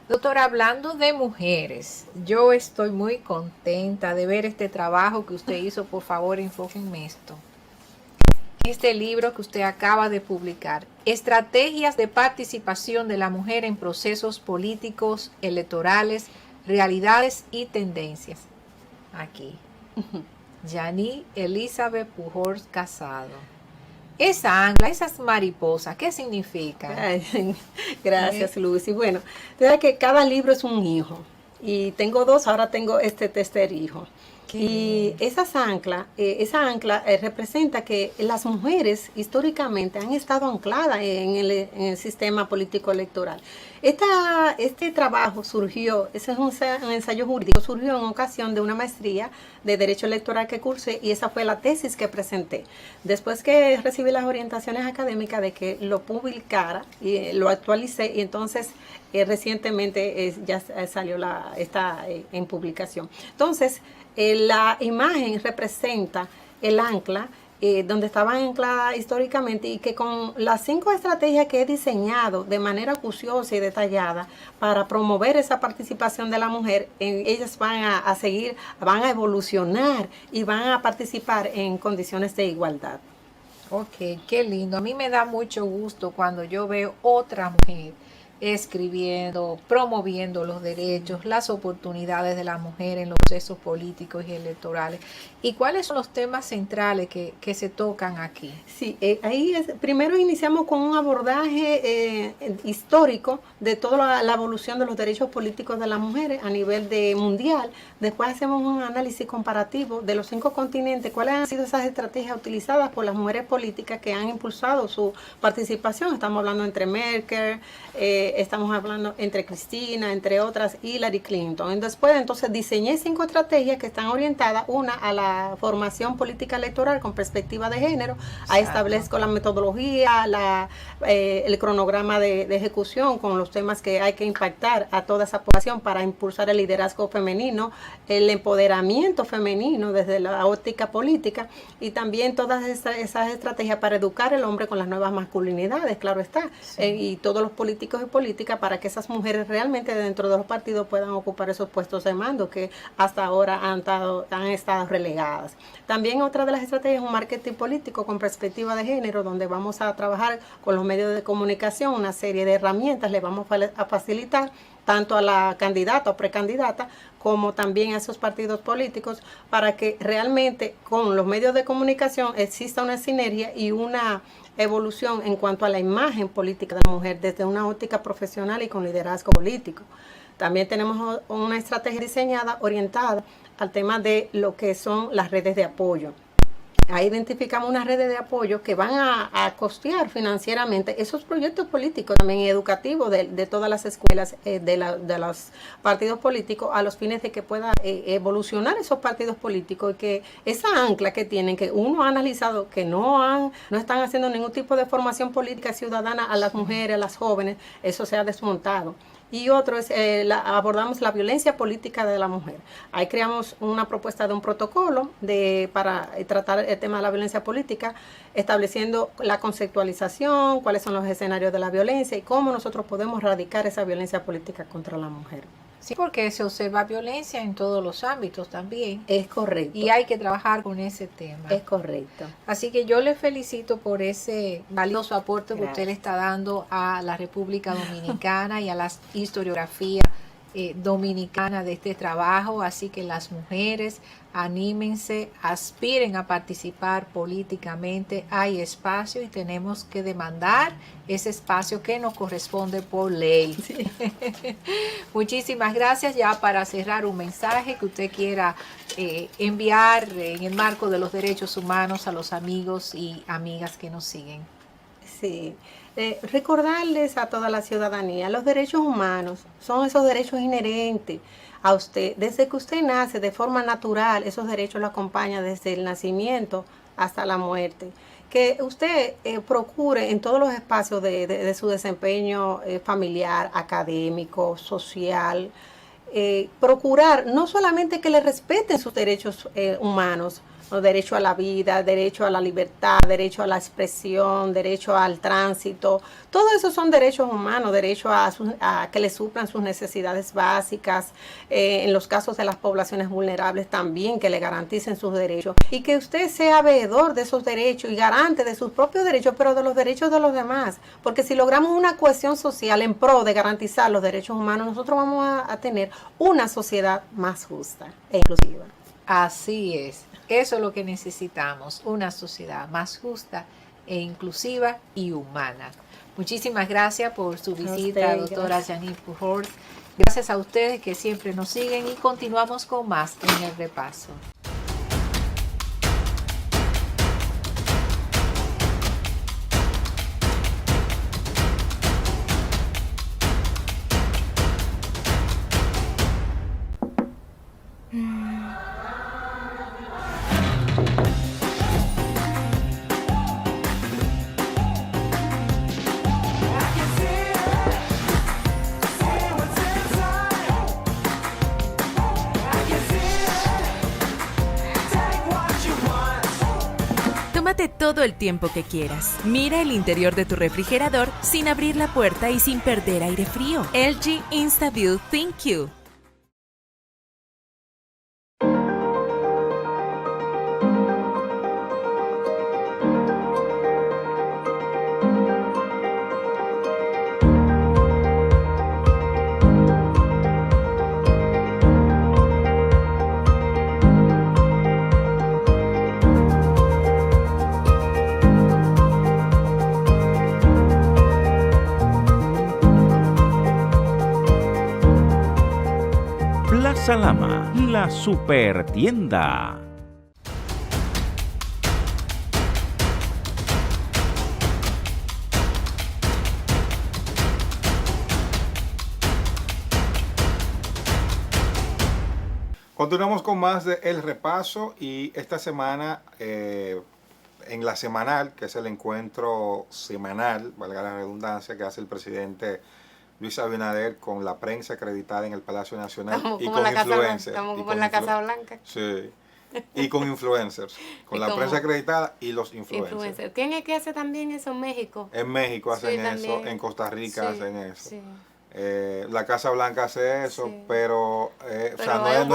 Doctora, hablando de mujeres, yo estoy muy contenta de ver este trabajo que usted hizo. Por favor, enfóquenme esto. Este libro que usted acaba de publicar, Estrategias de participación de la mujer en procesos políticos, electorales, realidades y tendencias. Aquí. Yani Elizabeth Pujols Casado. Esa ancla, esas mariposas, ¿qué significa? Ay, gracias, Lucy. Bueno, sabes que cada libro es un hijo. Y tengo dos, ahora tengo este tercer hijo. Y esa ancla representa que las mujeres históricamente han estado ancladas en el sistema político electoral. Este trabajo surgió, ese es un ensayo jurídico, surgió en ocasión de una maestría de Derecho Electoral que cursé y esa fue la tesis que presenté. Después que recibí las orientaciones académicas de que lo publicara y lo actualicé y entonces recientemente ya salió está en publicación. Entonces, la imagen representa el ancla donde estaban ancladas históricamente y que con las 5 estrategias que he diseñado de manera acuciosa y detallada para promover esa participación de la mujer, ellas van a seguir, van a evolucionar y van a participar en condiciones de igualdad. Ok, qué lindo. A mí me da mucho gusto cuando yo veo otra mujer escribiendo, promoviendo los derechos, las oportunidades de la mujer en los procesos políticos y electorales. ¿Y cuáles son los temas centrales que se tocan aquí? Sí, primero iniciamos con un abordaje histórico de toda la evolución de los derechos políticos de las mujeres a nivel mundial. Después hacemos un análisis comparativo de los 5 continentes, cuáles han sido esas estrategias utilizadas por las mujeres políticas que han impulsado su participación. Estamos hablando entre Merkel, estamos hablando entre Cristina, entre otras, Hillary Clinton. Después entonces diseñé 5 estrategias que están orientadas, una a la formación política electoral con perspectiva de género. Ahí establezco la metodología, el cronograma de ejecución con los temas que hay que impactar a toda esa población para impulsar el liderazgo femenino, el empoderamiento femenino desde la óptica política y también todas esas estrategias para educar al hombre con las nuevas masculinidades, claro está, y todos los políticos y políticas para que esas mujeres realmente dentro de los partidos puedan ocupar esos puestos de mando que hasta ahora han estado relegados. También otra de las estrategias es un marketing político con perspectiva de género, donde vamos a trabajar con los medios de comunicación, una serie de herramientas le vamos a facilitar tanto a la candidata o precandidata como también a esos partidos políticos para que realmente con los medios de comunicación exista una sinergia y una evolución en cuanto a la imagen política de la mujer desde una óptica profesional y con liderazgo político. También tenemos una estrategia diseñada orientada al tema de lo que son las redes de apoyo. Ahí identificamos unas redes de apoyo que van a costear financieramente esos proyectos políticos, también educativos de todas las escuelas de los partidos políticos a los fines de que pueda evolucionar esos partidos políticos y que esa ancla que tienen, que uno ha analizado que no están haciendo ningún tipo de formación política ciudadana a las mujeres, a las jóvenes, eso se ha desmontado. Y otro es, abordamos la violencia política de la mujer. Ahí creamos una propuesta de un protocolo para tratar el tema de la violencia política, estableciendo la conceptualización, cuáles son los escenarios de la violencia y cómo nosotros podemos erradicar esa violencia política contra la mujer. Sí, porque se observa violencia en todos los ámbitos también. Es correcto. Y hay que trabajar con ese tema. Es correcto. Así que yo le felicito por ese valioso aporte que usted le está dando a la República Dominicana y a la historiografía dominicana de este trabajo. Así que las mujeres, anímense, aspiren a participar políticamente. Hay espacio y tenemos que demandar ese espacio que nos corresponde por ley. Sí. Muchísimas gracias. Ya para cerrar, un mensaje que usted quiera enviar en el marco de los derechos humanos a los amigos y amigas que nos siguen. Sí. Recordarles a toda la ciudadanía, los derechos humanos son esos derechos inherentes a usted. Desde que usted nace de forma natural, esos derechos lo acompañan desde el nacimiento hasta la muerte. Que usted procure en todos los espacios de su desempeño familiar, académico, social, procurar no solamente que le respeten sus derechos humanos, los derechos a la vida, derecho a la libertad, derecho a la expresión, derecho al tránsito. Todos esos son derechos humanos, derecho a que le suplan sus necesidades básicas, en los casos de las poblaciones vulnerables también, que le garanticen sus derechos. Y que usted sea veedor de esos derechos y garante de sus propios derechos, pero de los derechos de los demás. Porque si logramos una cohesión social en pro de garantizar los derechos humanos, nosotros vamos a tener una sociedad más justa e inclusiva. Así es. Eso es lo que necesitamos, una sociedad más justa e inclusiva y humana. Muchísimas gracias por su visita, doctora Janine Pujols. Gracias a ustedes que siempre nos siguen y continuamos con más en el repaso. Tómate todo el tiempo que quieras. Mira el interior de tu refrigerador sin abrir la puerta y sin perder aire frío. LG InstaView ThinQ. Plaza Lama, la super tienda. Continuamos con más de El Repaso y esta semana en la semanal, que es el encuentro semanal, valga la redundancia, que hace el presidente Luis Abinader con la prensa acreditada en el Palacio Nacional y con influencers. Estamos como en la Casa Blanca. Sí, y con influencers, con la prensa acreditada y los influencers. ¿Quién es que hace también eso en México? En México hacen eso, también. en Costa Rica Sí, hacen eso. sí. La Casa Blanca hace eso, Sí. pero, o sea,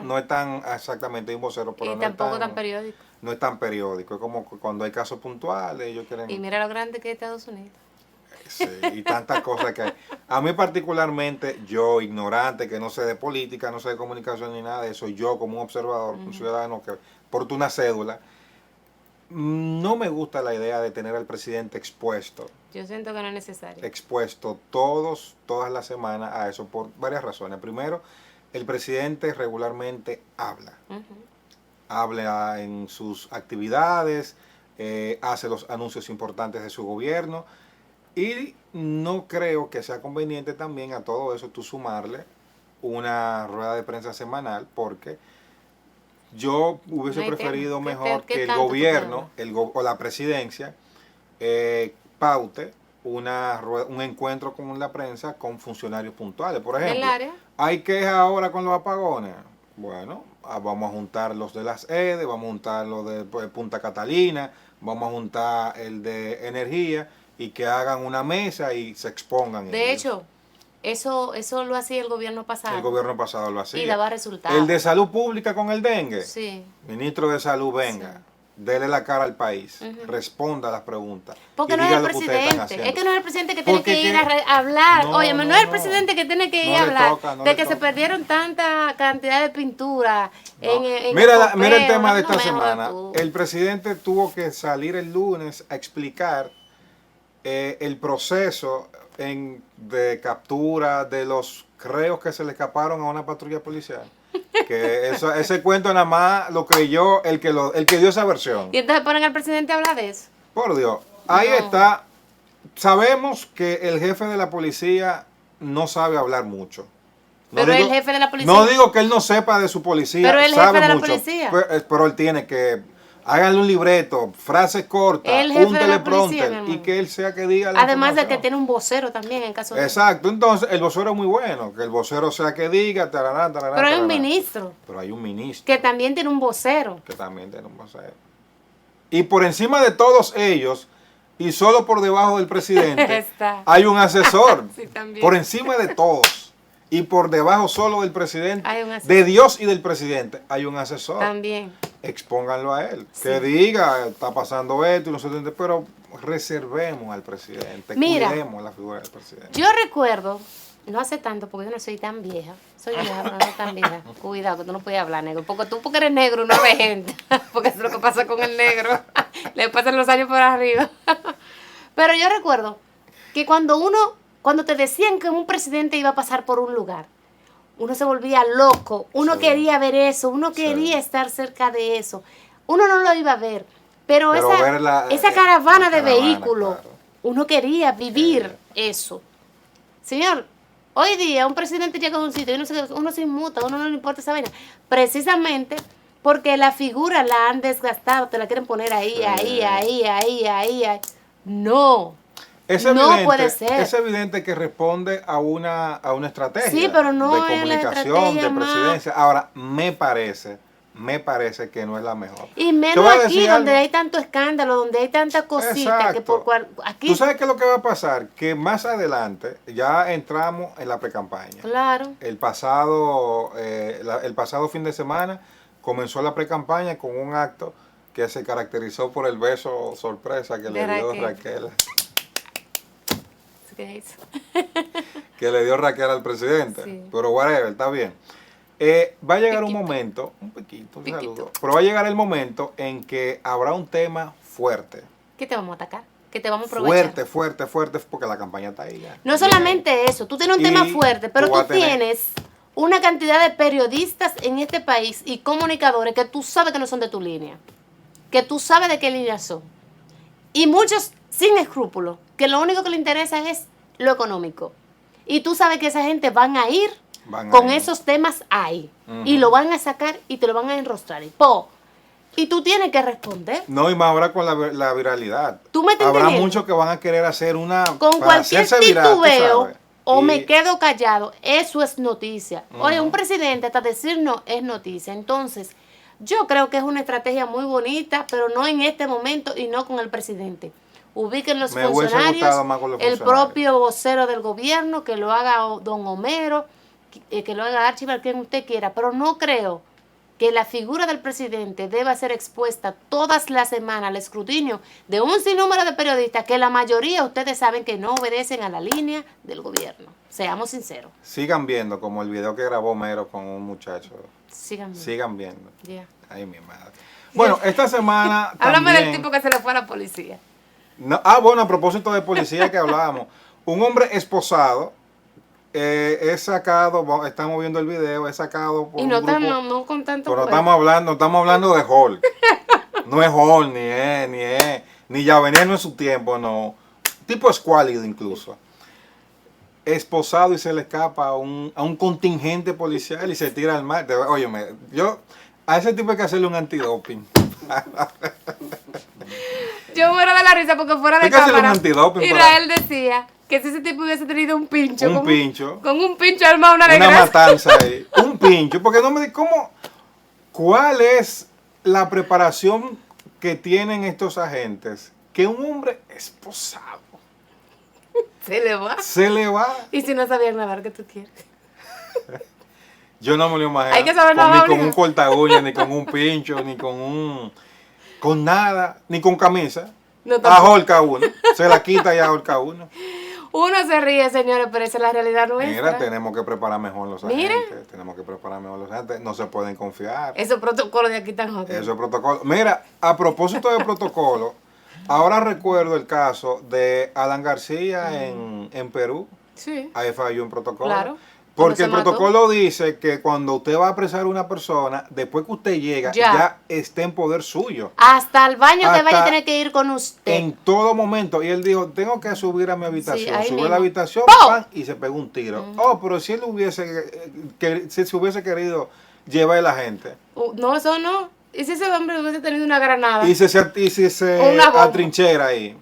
no es tan exactamente hay un vocero, pero Y no tampoco es tan periódico. no es tan periódico, es como cuando hay casos puntuales, ellos quieren... Y mira lo grande que es Estados Unidos. Sí, y tantas cosas que hay. A mí particularmente, yo ignorante, que no sé de política, no sé de comunicación ni nada de eso, yo como un observador, un ciudadano que porta una cédula, no me gusta la idea de tener al presidente expuesto. Yo siento que no es necesario. Expuesto todas las semanas a eso por varias razones. Primero, el presidente regularmente habla. Habla en sus actividades, hace los anuncios importantes de su gobierno y no creo que sea conveniente también a todo eso tú sumarle una rueda de prensa semanal, porque yo hubiese preferido mejor que el gobierno o la presidencia paute un encuentro con la prensa con funcionarios puntuales. Por ejemplo, ¿Del área? ¿hay quejas ahora con los apagones? Bueno, vamos a juntar los de las EDE, vamos a juntar los de Punta Catalina, vamos a juntar el de energía y que hagan una mesa y se expongan. De hecho, eso lo hacía el gobierno pasado. El gobierno pasado lo hacía. Y daba resultados. El de salud pública con el dengue. Sí. Ministro de salud, venga. Sí. Dele la cara al país, responda a las preguntas. Porque no es el presidente, es que no es el presidente que tiene que ir a hablar. Oye, no es el presidente que tiene que ir a hablar de que se perdieron tanta cantidad de pintura en mira el tema de esta semana. El presidente tuvo que salir el lunes a explicar el proceso de captura de los reos que se le escaparon a una patrulla policial. Que ese cuento nada más lo creyó el que dio esa versión. Y entonces ponen al presidente a hablar de eso. Por Dios, ahí está. Sabemos que el jefe de la policía no sabe hablar mucho. Pero el jefe de la policía. No digo que él no sepa de su policía. Pero el sabe jefe de la mucho, policía. pero él tiene que Háganle un libreto, frases cortas, El jefe un de la policía, mi teleprompter hermano. y que él sea que diga la Además de que información. tiene un vocero también en caso de... Exacto, entonces el vocero es muy bueno, que el vocero sea que diga, tarará, tarará, Pero hay un tarará. ministro Pero hay un ministro que también tiene un vocero. que también tiene un vocero. Y por encima de todos ellos, y solo por debajo del presidente, Está. hay un asesor. Sí, también. Por encima de todos. Y por debajo solo del presidente, Hay un asesor. de Dios y del presidente, hay un asesor. También. Expónganlo a él. Sí. Que diga, está pasando esto y nosotros, pero reservemos al presidente. Mira. Cuidemos la figura del presidente. Yo recuerdo, no hace tanto, porque yo no soy tan vieja. Soy vieja, pero no tan vieja. Cuidado, que tú no puedes hablar negro. Porque tú, porque eres negro, no ves gente. Porque eso es lo que pasa con el negro. Le pasan los años por arriba. Pero yo recuerdo que cuando te decían que un presidente iba a pasar por un lugar, uno se volvía loco, uno Sí. quería ver eso, uno Sí. quería estar cerca de eso. Uno no lo iba a ver, pero Pero ver esa caravana la de caravana, vehículos, claro. uno quería vivir eso. Señor, hoy día un presidente llega a un sitio y uno se inmuta, uno no le importa esa vaina. Precisamente porque la figura la han desgastado, te la quieren poner ahí, Sí. ahí. No. Es No evidente, puede ser. Es evidente que responde a una estrategia Sí, pero no de es la comunicación, estrategia de más. presidencia. Ahora, me parece que no es la mejor. Y Te menos voy a aquí decir donde algo. hay tanto escándalo, donde hay tanta cosita que por Exacto. aquí. ¿Tú sabes qué es lo que va a pasar? Que más adelante ya entramos en la precampaña. Claro. El pasado fin de semana comenzó la precampaña con un acto que se caracterizó por el beso sorpresa que De le dio Raquel. Raquel. ¿Qué es? Que le dio Raquel al presidente. Sí. Pero whatever, está bien. Va a llegar un Piquito. momento, un piquito, un Piquito. saludo, pero va a llegar el momento en que habrá un tema fuerte. ¿Qué te vamos a atacar? ¿Qué te vamos a aprovechar? Fuerte, porque la campaña está ahí ya. No solamente eso, tú tienes un Y tema fuerte, pero tú vas tú a tener- tienes una cantidad de periodistas en este país y comunicadores que tú sabes que no son de tu línea, que tú sabes de qué línea son. Y muchos sin escrúpulos, que lo único que les interesa es lo económico. Y tú sabes que esa gente van a ir Van con a ir. esos temas ahí. Ujú. Y lo van a sacar y te lo van a enrostrar. Y tú tienes que responder. No, y más ahora con la viralidad. ¿Tú me estás Habrá entendiendo? muchos que van a querer hacer una... Con para cualquier hacerse viral, tú titubeo sabes. o Y- me quedo callado, eso es noticia. Oye, Ujú. un presidente hasta decir no es noticia. Entonces, yo creo que es una estrategia muy bonita, pero no en este momento y no con el presidente. Ubiquen los Me hubiese funcionarios, gustado más con los el funcionarios. propio vocero del gobierno, que lo haga don Homero, que lo haga Archibald, quien usted quiera, pero no creo que la figura del presidente deba ser expuesta todas las semanas al escrutinio de un sinnúmero de periodistas que la mayoría ustedes saben que no obedecen a la línea del gobierno. Seamos sinceros. Sigan viendo, como el video que grabó Mero con un muchacho. Sigan. Sigan viendo. Ya. Ay, mi madre. Bueno, esta semana Háblame del también- tipo que se le fue a la policía. No, bueno, a propósito de policía que hablábamos. Un hombre esposado es sacado, estamos viendo el video, es sacado por Y un no, grupo... no con tanto Pero no cuento. estamos hablando de Hall. No es Hall, ni Yaveneno en su tiempo, no. Tipo escuálido incluso. Esposado y se le escapa a un contingente policial y se tira al mar. Óyeme, a ese tipo hay que hacerle un antidoping. Yo muero de la risa porque fuera de Hay que hacerle cámara un antidoping Israel decía que si ese tipo hubiese tenido un pincho. Un pincho. Con un pincho armado, una Una desgracia. matanza ahí. Un pincho. Porque no me di ¿cuál es la preparación que tienen estos agentes? Que un hombre esposado Se le va. se le va. Y si no sabían nadar, ¿qué tú quieres? Yo no me lo imagino. Hay que saber Ni nadar, con obligado. un corta uña, ni con un pincho, ni con nada, ni con camisa. No, tampoco. Ahorca uno. Se la quita y ahorca uno. Uno se ríe, señores, pero esa es la realidad nuestra. Mira, tenemos que preparar mejor los Mira. agentes. Tenemos que preparar mejor los agentes. No se pueden confiar. Esos protocolos de aquí están jodidos. Eso es protocolo. Mira, a propósito de protocolo, ahora recuerdo el caso de Alan García en Perú. Sí. Ahí falló un protocolo. Claro. Porque el Cuando se protocolo dice que cuando usted va a apresar a una persona, después que usted llega, Ya. ya está en poder suyo. Hasta el baño que Hasta vaya a tener que ir con usted. En todo momento. Y él dijo, tengo que subir a mi habitación. ahí Sube mismo. a la habitación, ¡Pum! ¡pam! Y se pegó un tiro. Oh, pero si él si se hubiese querido llevar a la gente. No, eso no. ¿Y si ese hombre hubiese tenido una granada? Y si se O una bomba. atrinchera ahí,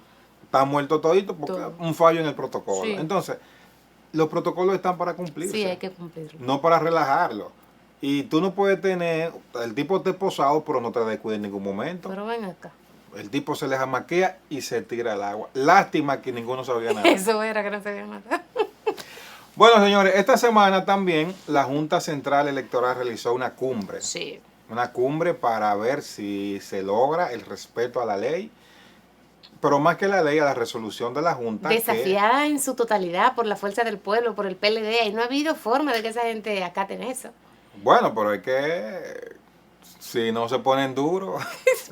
está muerto todito porque Todo. un fallo en el protocolo. Sí. Entonces, los protocolos están para cumplirse. Sí, hay que cumplirlo. No para relajarlo. Y tú no puedes tener, el tipo esté posado, pero no te descuide en ningún momento. Pero ven acá. El tipo se le jamaquea y se tira al agua. Lástima que ninguno sabía nada. Eso era que no se había matado. Bueno, señores, esta semana también la Junta Central Electoral realizó una cumbre. Sí. Una cumbre para ver si se logra el respeto a la ley, pero más que la ley, a la resolución de la Junta. Desafiada en su totalidad por la fuerza del pueblo, por el PLD. Y no ha habido forma de que esa gente acaten eso. Bueno, pero es que si no se ponen duros.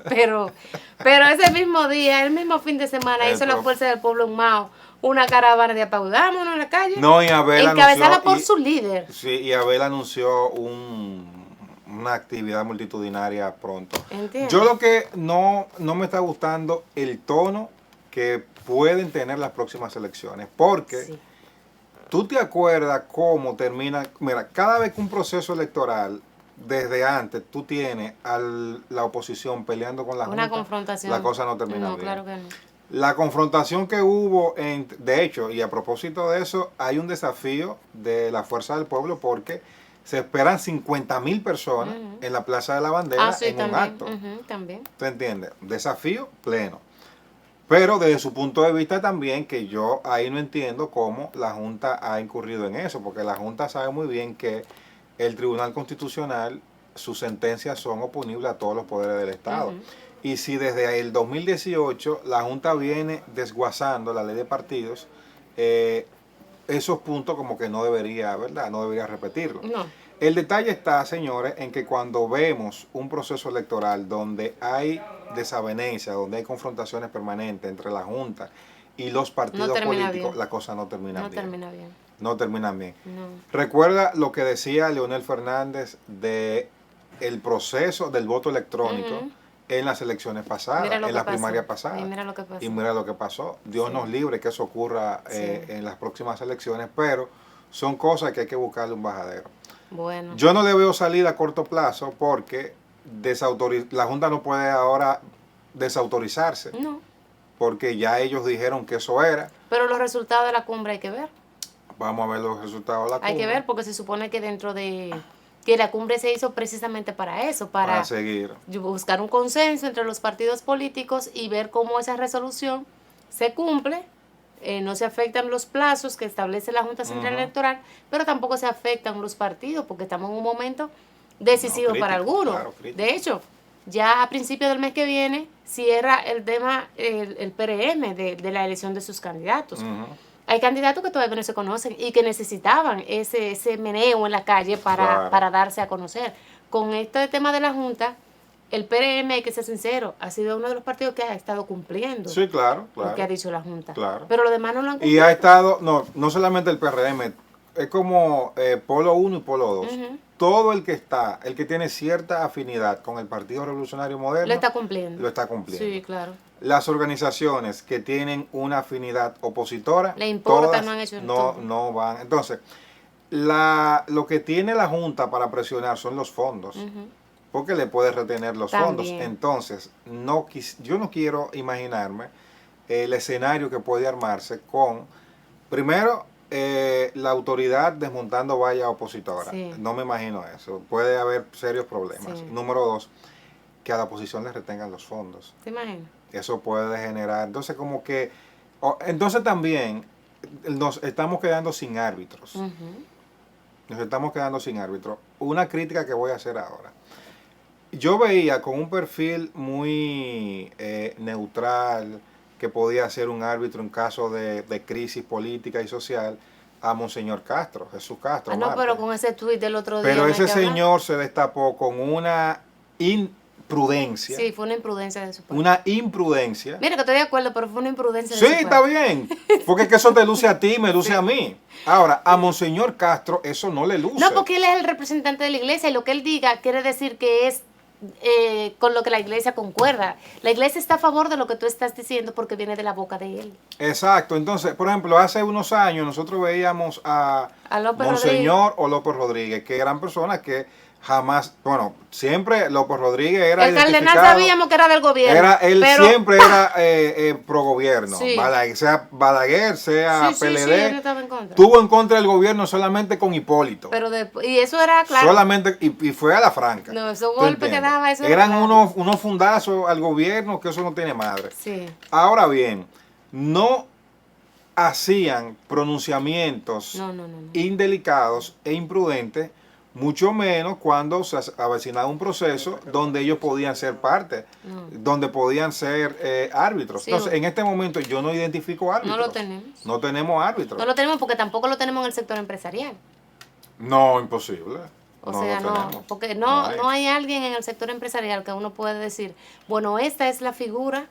Pero ese mismo día, el mismo fin de semana, hizo la Pero- fuerza del pueblo en Mao una caravana de apaudámonos en la calle. No, y Abel encabezada anunció- por y- su líder. Sí, y Abel anunció una actividad multitudinaria pronto. ¿Entiendes? Yo lo que no me está gustando el tono que pueden tener las próximas elecciones, porque Sí. tú te acuerdas cómo termina. Mira, cada vez que un proceso electoral, desde antes, tú tienes a la oposición peleando con la Una Junta, confrontación. la cosa no termina No, bien. claro que no. La confrontación que hubo, de hecho, y a propósito de eso, hay un desafío de la Fuerza del Pueblo porque se esperan 50.000 personas Ujú. en la Plaza de la Bandera Ah, sí, en un también. acto. También. ¿Te entiendes? Desafío pleno. Pero desde su punto de vista también, que yo ahí no entiendo cómo la Junta ha incurrido en eso, porque la Junta sabe muy bien que el Tribunal Constitucional, sus sentencias son oponibles a todos los poderes del Estado. Ujú. Y si desde el 2018 la Junta viene desguazando la ley de partidos, esos puntos como que no debería, ¿verdad? No debería repetirlo. No. El detalle está, señores, en que cuando vemos un proceso electoral donde hay desavenencia, donde hay confrontaciones permanentes entre la Junta y los partidos termina políticos, bien. la cosa no termina No bien. termina bien. No terminan bien. No. Recuerda lo que decía Leonel Fernández de el proceso del voto electrónico Ujú. en las elecciones pasadas, Mira lo en que la pasó. primaria pasada. Y mira lo que pasó. Y mira lo que pasó. Dios Sí. nos libre que eso ocurra Sí. en las próximas elecciones, pero son cosas que hay que buscarle un bajadero. Bueno. Yo no le veo salida a corto plazo porque la Junta no puede ahora desautorizarse, No. porque ya ellos dijeron que eso era. Pero los resultados de la cumbre hay que ver. Vamos a ver los resultados de la Hay que cumbre ver porque se supone que dentro de que la cumbre se hizo precisamente para eso, para seguir. buscar un consenso entre los partidos políticos y ver cómo esa resolución se cumple. No se afectan los plazos que establece la Junta Central Ujú. Electoral, pero tampoco se afectan los partidos porque estamos en un momento decisivo No, para crítico, algunos. claro, crítico. De hecho, ya a principios del mes que viene cierra el tema, el PRM de la elección de sus candidatos. Ujú. Hay candidatos que todavía no se conocen y que necesitaban ese meneo en la calle Claro. para darse a conocer. Con este tema de la Junta, el PRM, hay que ser sincero, ha sido uno de los partidos que ha estado cumpliendo Sí, claro, lo que ha claro. dicho la Junta. Claro. Pero los demás no lo han Y cumplido. ha estado, no solamente el PRM, es como Polo 1 y Polo 2. Ujú. Todo el que tiene cierta afinidad con el Partido Revolucionario Moderno, Lo está cumpliendo. lo está cumpliendo. Sí, claro. Las organizaciones que tienen una afinidad opositora, Le importa, todas no han hecho no, todo. no van. Entonces, lo que tiene la Junta para presionar son los fondos, Ujú. porque le puede retener los También. fondos. Entonces, yo no quiero imaginarme el escenario que puede armarse con, primero, la autoridad desmontando vallas opositoras. Sí. No me imagino eso. Puede haber serios problemas. Sí. Número dos, que a la oposición le retengan los fondos. ¿Te imaginas? Eso puede generar. Entonces, como que. Entonces, también nos estamos quedando sin árbitros. Ujú. Nos estamos quedando sin árbitros. Una crítica que voy a hacer ahora. Yo veía con un perfil muy neutral, que podía ser un árbitro en caso de crisis política y social, a Monseñor Castro, Jesús Castro. Ah, no, Marte. pero con ese tuit del otro día. Pero no hay ese que hablar. señor se destapó con una imprudencia. Sí, fue una imprudencia de su parte. Una imprudencia. Mira que estoy de acuerdo, pero fue una imprudencia de Sí, su parte. está bien. Porque es que eso te luce a ti, me luce a mí. Ahora, a Monseñor Castro eso no le luce. No, porque él es el representante de la iglesia y lo que él diga quiere decir que es con lo que la iglesia concuerda. La iglesia está a favor de lo que tú estás diciendo porque viene de la boca de él. Exacto. Entonces, por ejemplo, hace unos años nosotros veíamos a A López Monseñor o López Rodríguez, que eran personas que jamás, bueno, siempre López Rodríguez era El cardenal identificado, sabíamos que era del gobierno. él pero, siempre era pro gobierno, Sí. Balaguer, sea sí, él PLD, estaba en contra. estuvo en contra del gobierno solamente con Hipólito. Pero y eso era claro. Solamente, y fue a la franca. No, esos ¿Tú golpes que entiendes? daba, eso era Eran claro. unos fundazos al gobierno que eso no tiene madre. Sí. Ahora bien, no hacían pronunciamientos No. indelicados e imprudentes, mucho menos cuando se avecinaba un proceso donde ellos podían ser parte, donde podían ser árbitros. Sí, Entonces, en este momento yo no identifico árbitros. No lo tenemos. No tenemos árbitros. No lo tenemos porque tampoco lo tenemos en el sector empresarial. No, imposible. O No sea, lo no, tenemos. porque No no hay. hay alguien en el sector empresarial que uno pueda decir, bueno, esta es la figura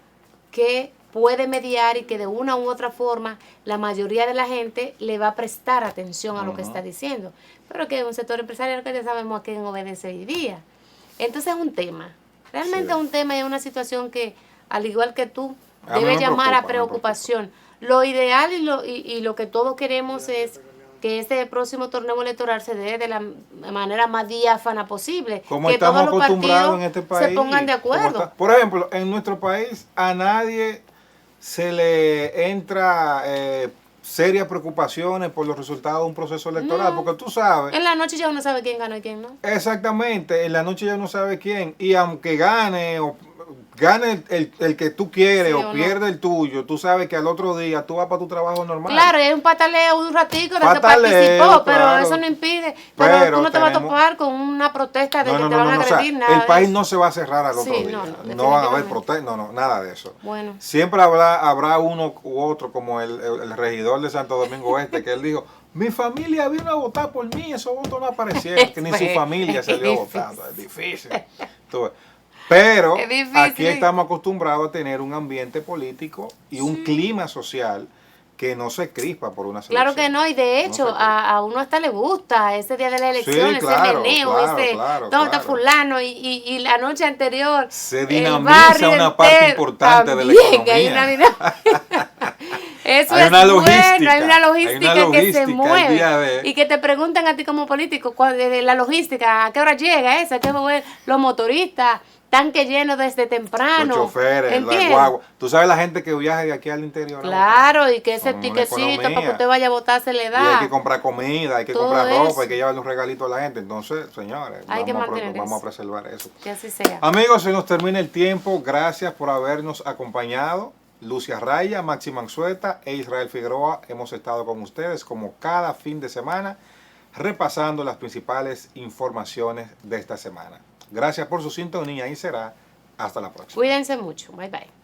que puede mediar y que de una u otra forma la mayoría de la gente le va a prestar atención a lo que está diciendo. Pero que es un sector empresarial que ya sabemos a quién obedece hoy día. Entonces es un tema. Realmente Sí. es un tema y es una situación que, al igual que tú, A mí debe me llamar preocupa, a preocupación. Lo ideal y lo que todos queremos es que este próximo torneo electoral se dé de la manera más diáfana posible. Como que estamos todos los acostumbrados partidos en este país. se pongan de como acuerdo. por ejemplo, en nuestro país a nadie se le entra serias preocupaciones por los resultados de un proceso electoral, No. porque tú sabes, En la noche ya uno sabe quién ganó y quién no. exactamente, en la noche ya no sabe quién, y aunque gane o gane el que tú quieres Sí, o o no. pierde el tuyo, tú sabes que al otro día tú vas para tu trabajo normal. Claro, y hay un pataleo de un ratico de que Pataleo, participó, pero claro. eso no impide. Pero Pero tú no te vas a tenemos- topar con una protesta de que te van a o sea, agredir, nada el de país eso. no se va a cerrar al otro Sí, día. no, No van a haber definitivamente. protestas, nada de eso. Bueno. Siempre habrá uno u otro, como el regidor de Santo Domingo Este, que él dijo, mi familia vino a votar por mí, esos votos no aparecieron, que ni su familia salió votando. Es difícil. Tú ves. Pero Es difícil. aquí estamos acostumbrados a tener un ambiente político y un clima social que no se crispa por una selección. Claro que no, y de hecho, No se crispa. a uno hasta le gusta ese día de la elección, Sí, claro, ese meneo, claro, ese claro, ¿dónde está claro. fulano? Y la noche anterior. Se el dinamiza barrio una parte entero. importante de la También, hay economía. Eso Hay es una logística, bueno, hay una logística que logística se el mueve. día de- Y que te preguntan a ti como político, la logística, ¿a qué hora llega esa? ¿Qué va a los motoristas? Tanque lleno desde temprano. Los choferes, la ¿entiendes? guagua. Tú sabes la gente que viaja de aquí al interior. ¿no? Claro, y que ese Con una tiquecito para economía. que usted vaya a votar se le Y hay da. que comprar comida, hay que Todo comprar ropa, eso. hay que llevarle un regalito a la gente. Entonces, señores, Hay que mantener vamos a eso. preservar eso. Que así sea. Amigos, se nos termina el tiempo. Gracias por habernos acompañado. Lucia Raya, Maxi Mansueta e Israel Figueroa hemos estado con ustedes como cada fin de semana, repasando las principales informaciones de esta semana. Gracias por su sintonía y será hasta la próxima. Cuídense mucho. Bye bye.